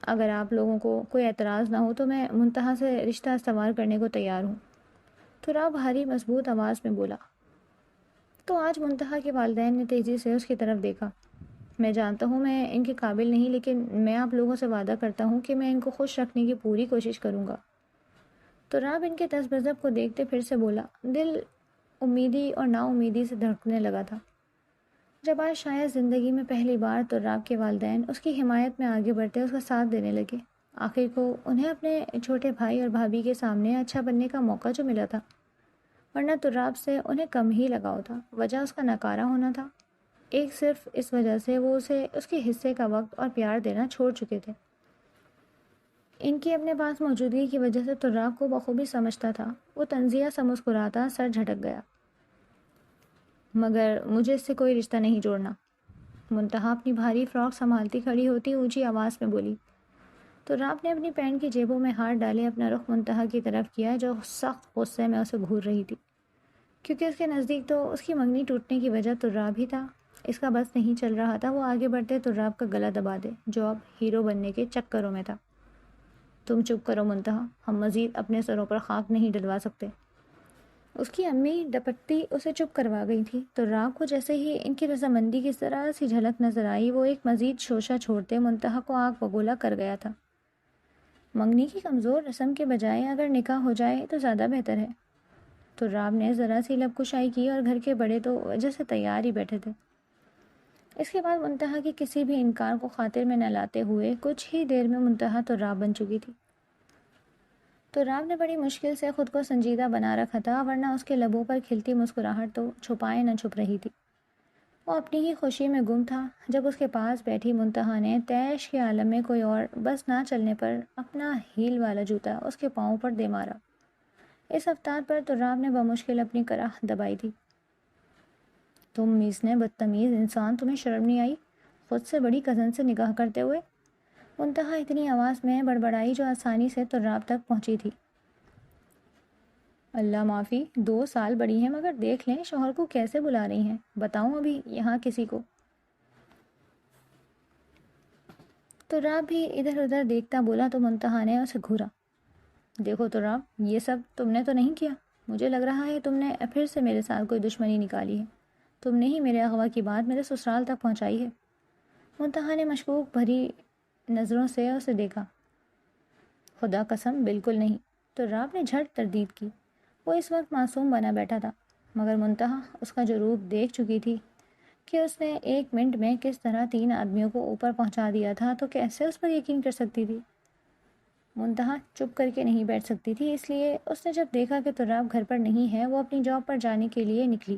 اگر آپ لوگوں کو کوئی اعتراض نہ ہو تو میں منتہا سے رشتہ استوار کرنے کو تیار ہوں، تراب بھاری مضبوط آواز میں بولا۔ تو آج منتہا کے والدین نے تیزی سے اس کی طرف دیکھا۔ میں جانتا ہوں میں ان کے قابل نہیں، لیکن میں آپ لوگوں سے وعدہ کرتا ہوں کہ میں ان کو خوش رکھنے کی پوری کوشش کروں گا۔ تراب ان کے تذبذب کو دیکھتے پھر سے بولا۔ دل امیدی اور نا امیدی سے دھڑکنے لگا تھا۔ جب آج شاید زندگی میں پہلی بار تراب کے والدین اس کی حمایت میں آگے بڑھتے اس کا ساتھ دینے لگے، آخر کو انہیں اپنے چھوٹے بھائی اور بھابھی کے سامنے اچھا بننے کا موقع جو ملا تھا، ورنہ تراب سے انہیں کم ہی لگاؤ تھا۔ وجہ اس کا ناکارہ ہونا تھا، ایک صرف اس وجہ سے وہ اسے اس کے حصے کا وقت اور پیار دینا چھوڑ چکے تھے۔ ان کی اپنے پاس موجودگی کی وجہ سے تراب کو بخوبی سمجھتا تھا۔ وہ طنزیہ سا مسکراتا سر جھٹک گیا۔ مگر مجھے اس سے کوئی رشتہ نہیں جوڑنا، منتہا اپنی بھاری فراک سنبھالتی کھڑی ہوتی اونچی آواز میں بولی۔ تراب نے اپنی پینٹ کی جیبوں میں ہاتھ ڈالے اپنا رخ منتہا کی طرف کیا جو سخت غصے میں اسے گھور رہی تھی، کیونکہ اس کے نزدیک تو اس کی منگنی ٹوٹنے کی وجہ تراب ہی تھا۔ اس کا بس نہیں چل رہا تھا وہ آگے بڑھتے تراب کا گلا دبا دے جو اب ہیرو بننے کے چکروں میں تھا۔ تم چپ کرو منتہا، ہم مزید اپنے سروں پر خاک نہیں ڈلوا سکتے۔ اس کی امی ڈپٹتی اسے چپ کروا گئی تھی۔ تراب کو جیسے ہی ان کی رضامندی کی ذرا سی جھلک نظر آئی وہ ایک مزید شوشہ چھوڑتے منتہا کو آگ بگولا کر گیا تھا۔ منگنی کی کمزور رسم کے بجائے اگر نکاح ہو جائے تو زیادہ بہتر ہے۔ تراب نے ذرا سی لب کشائی کی اور گھر کے بڑے تو وجہ سے تیار ہی بیٹھے تھے۔ اس کے بعد منتہا کی کسی بھی انکار کو خاطر میں نہ لاتے ہوئے کچھ ہی دیر میں منتہا تراب بن چکی تھی۔ تراب نے بڑی مشکل سے خود کو سنجیدہ بنا رکھا تھا، ورنہ اس کے لبوں پر کھلتی مسکراہٹ تو چھپائے نہ چھپ رہی تھی۔ وہ اپنی ہی خوشی میں گم تھا جب اس کے پاس بیٹھی منتہا نے طیش کے عالم میں کوئی اور بس نہ چلنے پر اپنا ہیل والا جوتا اس کے پاؤں پر دے مارا۔ اس افطار پر تراب نے بمشکل اپنی کراہ دبائی تھی۔ تم میسنے بدتمیز انسان، تمہیں شرم نہیں آئی خود سے بڑی کزن سے نکاح کرتے ہوئے؟ منتہا اتنی آواز میں بڑبڑائی جو آسانی سے تراب تک پہنچی تھی۔ اللہ معافی، 2 سال بڑی ہیں مگر دیکھ لیں شوہر کو کیسے بلا رہی ہیں، بتاؤں ابھی یہاں کسی کو؟ تراب بھی ادھر ادھر دیکھتا بولا تو منتہا نے اسے گھورا۔ دیکھو تراب، یہ سب تم نے تو نہیں کیا، مجھے لگ رہا ہے تم نے پھر سے میرے ساتھ کوئی دشمنی نکالی ہے، تم نے ہی میرے اغوا کی بات میرے سسرال تک پہنچائی ہے۔ منتہا نے مشکوک بھری نظروں سے اسے دیکھا۔ خدا قسم بالکل نہیں، تراب نے جھٹ تردید کی۔ وہ اس وقت معصوم بنا بیٹھا تھا، مگر منتہا اس کا جو روپ دیکھ چکی تھی کہ اس نے 1 منٹ میں کس طرح 3 آدمیوں کو اوپر پہنچا دیا تھا تو کیسے اس پر یقین کر سکتی تھی؟ منتہا چپ کر کے نہیں بیٹھ سکتی تھی، اس لیے اس نے جب دیکھا کہ تراب گھر پر نہیں ہے وہ اپنی جاب پر جانے کے لیے نکلی۔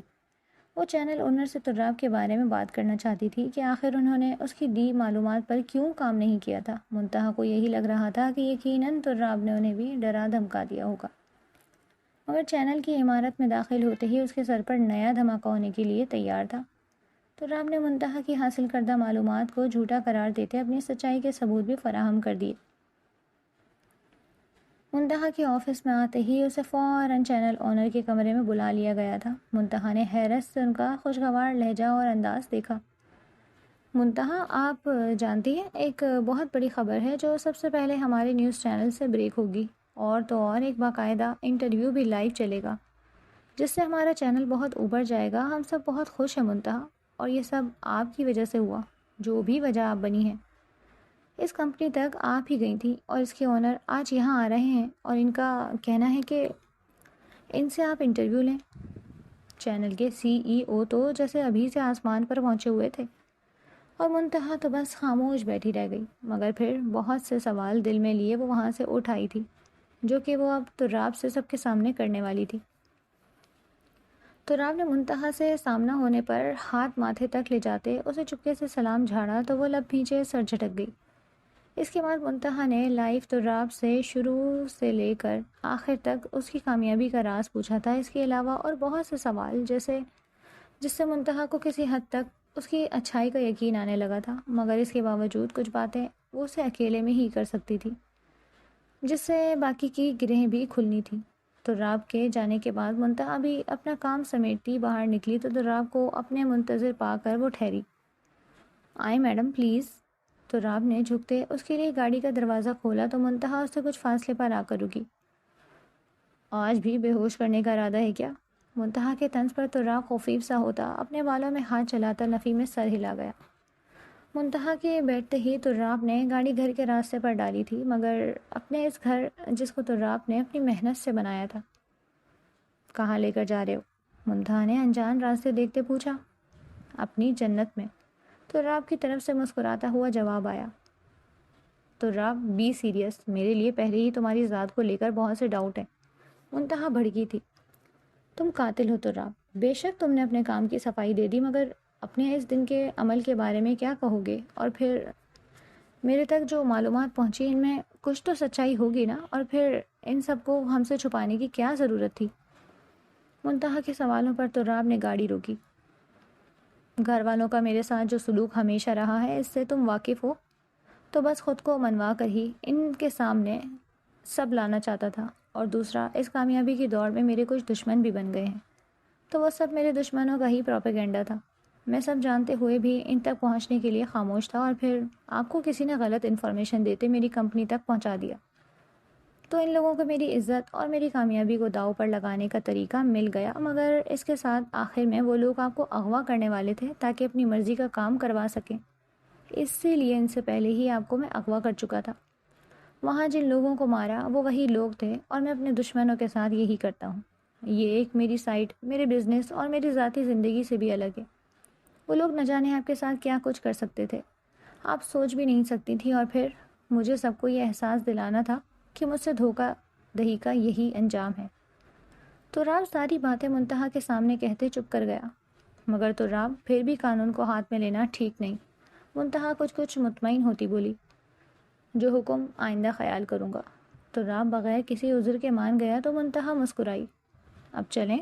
وہ چینل اونر سے تراب کے بارے میں بات کرنا چاہتی تھی کہ آخر انہوں نے اس کی دی معلومات پر کیوں کام نہیں کیا تھا۔ منتہا کو یہی لگ رہا تھا کہ یقیناً تراب نے انہیں بھی ڈرا دھمکا دیا ہوگا، مگر چینل کی عمارت میں داخل ہوتے ہی اس کے سر پر نیا دھماکہ ہونے کے لیے تیار تھا۔ تراب نے منتہا کی حاصل کردہ معلومات کو جھوٹا قرار دیتے اپنی سچائی کے ثبوت بھی فراہم کر دیے۔ منتہا کے آفس میں آتے ہی اسے فوراً چینل اونر کے کمرے میں بلا لیا گیا تھا۔ منتہا نے حیرت سے ان کا خوشگوار لہجہ اور انداز دیکھا۔ منتہا، آپ جانتی ہیں ایک بہت بڑی خبر ہے جو سب سے پہلے ہمارے نیوز چینل سے بریک ہوگی، اور تو اور ایک باقاعدہ انٹرویو بھی لائیو چلے گا جس سے ہمارا چینل بہت اوپر جائے گا۔ ہم سب بہت خوش ہیں منتہا، اور یہ سب آپ کی وجہ سے ہوا، جو بھی وجہ آپ بنی ہے۔ اس کمپنی تک آپ ہی گئی تھیں اور اس کے اونر آج یہاں آ رہے ہیں اور ان کا کہنا ہے کہ ان سے آپ انٹرویو لیں۔ چینل کے CEO تو جیسے ابھی سے آسمان پر پہنچے ہوئے تھے، اور منتہا تو بس خاموش بیٹھی رہ گئی، مگر پھر بہت سے سوال دل میں لیے وہ وہاں سے اٹھ آئی تھی جو کہ وہ اب تراب سے سب کے سامنے کرنے والی تھی۔ تراب نے منتہا سے سامنا ہونے پر ہاتھ ماتھے تک لے جاتے اسے چپکے سے سلام جھاڑا تو وہ لب بھیجے سر جھٹک گئی۔ اس کے بعد منتہا نے لائیو تراب سے شروع سے لے کر آخر تک اس کی کامیابی کا راز پوچھا تھا، اس کے علاوہ اور بہت سے سوال جس سے منتہا کو کسی حد تک اس کی اچھائی کا یقین آنے لگا تھا، مگر اس کے باوجود کچھ باتیں وہ اسے اکیلے میں ہی کر سکتی تھی جس سے باقی کی گرہیں بھی کھلنی تھی۔ تراب کے جانے کے بعد منتہا بھی اپنا کام سمیٹتی باہر نکلی تو تراب کو اپنے منتظر پا کر وہ ٹھہری۔ آئیں میڈم پلیز۔ تراب نے جھکتے اس کے لیے گاڑی کا دروازہ کھولا تو منتہا اس سے کچھ فاصلے پر آ کر رکی۔ آج بھی بے ہوش کرنے کا ارادہ ہے کیا؟ منتہا کے طنز پر تراب خفیف سا ہوتا اپنے بالوں میں ہاتھ چلاتا نفی میں سر ہلا گیا۔ منتہا کے بیٹھتے ہی تراب نے گاڑی گھر کے راستے پر ڈالی تھی، مگر اپنے اس گھر جس کو تراب نے اپنی محنت سے بنایا تھا۔ کہاں لے کر جا رہے ہو؟ منتہا نے انجان راستے دیکھتے پوچھا۔ اپنی جنت میں، تراب کی طرف سے مسکراتا ہوا جواب آیا۔ تراب بی سیریس، میرے لیے پہلے ہی تمہاری ذات کو لے کر بہت سے ڈاؤٹ ہیں۔ منتہا بھڑکی تھی۔ تم قاتل ہو تراب، بے شک تم نے اپنے کام کی صفائی دے دی، مگر اپنے اس دن کے عمل کے بارے میں کیا کہو گے؟ اور پھر میرے تک جو معلومات پہنچی ان میں کچھ تو سچائی ہوگی نا، اور پھر ان سب کو ہم سے چھپانے کی کیا ضرورت تھی؟ منتہا کے سوالوں پر تراب نے گاڑی روکی۔ گھر والوں کا میرے ساتھ جو سلوک ہمیشہ رہا ہے اس سے تم واقف ہو، تو بس خود کو منوا کر ہی ان کے سامنے سب لانا چاہتا تھا۔ اور دوسرا، اس کامیابی کی دوڑ میں میرے کچھ دشمن بھی بن گئے ہیں، تو وہ سب میرے دشمنوں کا ہی پروپیگنڈا تھا۔ میں سب جانتے ہوئے بھی ان تک پہنچنے کے لیے خاموش تھا، اور پھر آپ کو کسی نے غلط انفارمیشن دیتے میری کمپنی تک پہنچا دیا، تو ان لوگوں کو میری عزت اور میری کامیابی کو داؤ پر لگانے کا طریقہ مل گیا۔ مگر اس کے ساتھ آخر میں وہ لوگ آپ کو اغوا کرنے والے تھے تاکہ اپنی مرضی کا کام کروا سکیں، اسی لیے ان سے پہلے ہی آپ کو میں اغوا کر چکا تھا۔ وہاں جن لوگوں کو مارا وہ وہی لوگ تھے، اور میں اپنے دشمنوں کے ساتھ یہی کرتا ہوں۔ یہ ایک میری سائٹ، میرے بزنس اور میری ذاتی زندگی سے بھی الگ ہے۔ وہ لوگ نہ جانے آپ کے ساتھ کیا کچھ کر سکتے تھے، آپ سوچ بھی نہیں سکتی تھی، اور پھر مجھے سب کو یہ احساس دلانا تھا کہ مجھ سے دھوکہ دہی کا یہی انجام ہے۔ تراب ساری باتیں منتہا کے سامنے کہتے چپ کر گیا، مگر تراب پھر بھی قانون کو ہاتھ میں لینا ٹھیک نہیں۔ منتہا کچھ مطمئن ہوتی بولی، جو حکم آئندہ خیال کروں گا۔ تراب بغیر کسی عذر کے مان گیا تو منتہا مسکرائی۔ اب چلیں؟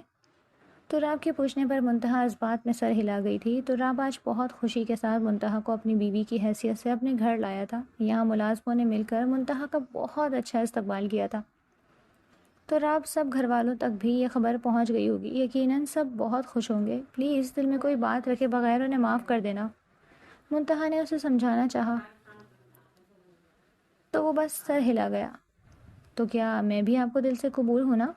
تراب کے پوچھنے پر منتہا اس بات میں سر ہلا گئی تھی۔ تراب آج بہت خوشی کے ساتھ منتہا کو اپنی بیوی کی حیثیت سے اپنے گھر لایا تھا۔ یہاں ملازموں نے مل کر منتہا کا بہت اچھا استقبال کیا تھا۔ تراب سب گھر والوں تک بھی یہ خبر پہنچ گئی ہوگی، یقیناً سب بہت خوش ہوں گے۔ پلیز دل میں کوئی بات رکھے بغیر انہیں معاف کر دینا۔ منتہا نے اسے سمجھانا چاہا تو وہ بس سر ہلا گیا۔ تو کیا میں بھی آپ کو دل سے قبول ہوں نا؟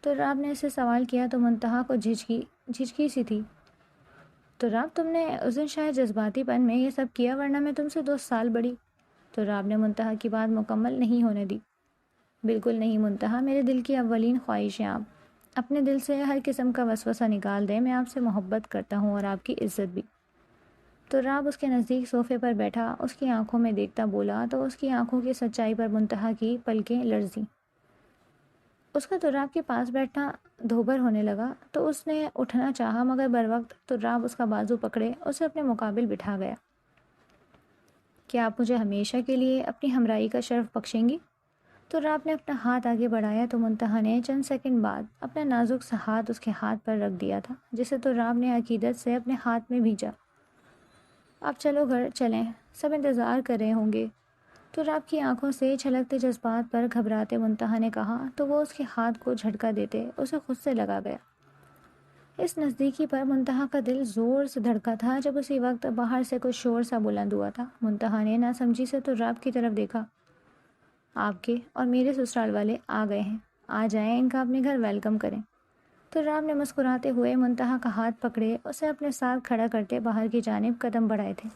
تراب نے اسے سوال کیا تو منتہا کو جھجکی سی تھی۔ تراب، تم نے اس دن شاید جذباتی پن میں یہ سب کیا، ورنہ میں تم سے 2 سال بڑی۔ تراب نے منتہا کی بات مکمل نہیں ہونے دی۔ بالکل نہیں منتہا، میرے دل کی اولین خواہش ہے آپ اپنے دل سے ہر قسم کا وسوسہ نکال دیں۔ میں آپ سے محبت کرتا ہوں اور آپ کی عزت بھی۔ تراب اس کے نزدیک صوفے پر بیٹھا اس کی آنکھوں میں دیکھتا بولا تو اس کی آنکھوں کی سچائی پر منتہا کی پلکیں لرزیں۔ اس کا تراب کے پاس بیٹھنا دھوبر ہونے لگا تو اس نے اٹھنا چاہا، مگر بروقت تراب اس کا بازو پکڑے اسے اپنے مقابل بٹھا گیا۔ کیا آپ مجھے ہمیشہ کے لیے اپنی ہمراہی کا شرف بخشیں گی؟ تراب نے اپنا ہاتھ آگے بڑھایا تو منتہا نے چند سیکنڈ بعد اپنا نازک سا ہاتھ اس کے ہاتھ پر رکھ دیا تھا، جسے تراب نے عقیدت سے اپنے ہاتھ میں بھیجا۔ اب چلو گھر چلیں، سب انتظار کر رہے ہوں گے۔ تراب کی آنکھوں سے چھلکتے جذبات پر گھبراتے منتہا نے کہا تو وہ اس کے ہاتھ کو جھٹکا دیتے اسے خود سے لگا گیا۔ اس نزدیکی پر منتہا کا دل زور سے دھڑکا تھا جب اسی وقت باہر سے کچھ شور سا بلند ہوا تھا۔ منتہا نے ناسمجھی سے تراب کی طرف دیکھا۔ آپ کے اور میرے سسرال والے آ گئے ہیں، آ جائیں، ان کا اپنے گھر ویلکم کریں۔ تراب نے مسکراتے ہوئے منتہا کا ہاتھ پکڑے اسے اپنے ساتھ کھڑا کرتے باہر کی جانب قدم بڑھائے تھے۔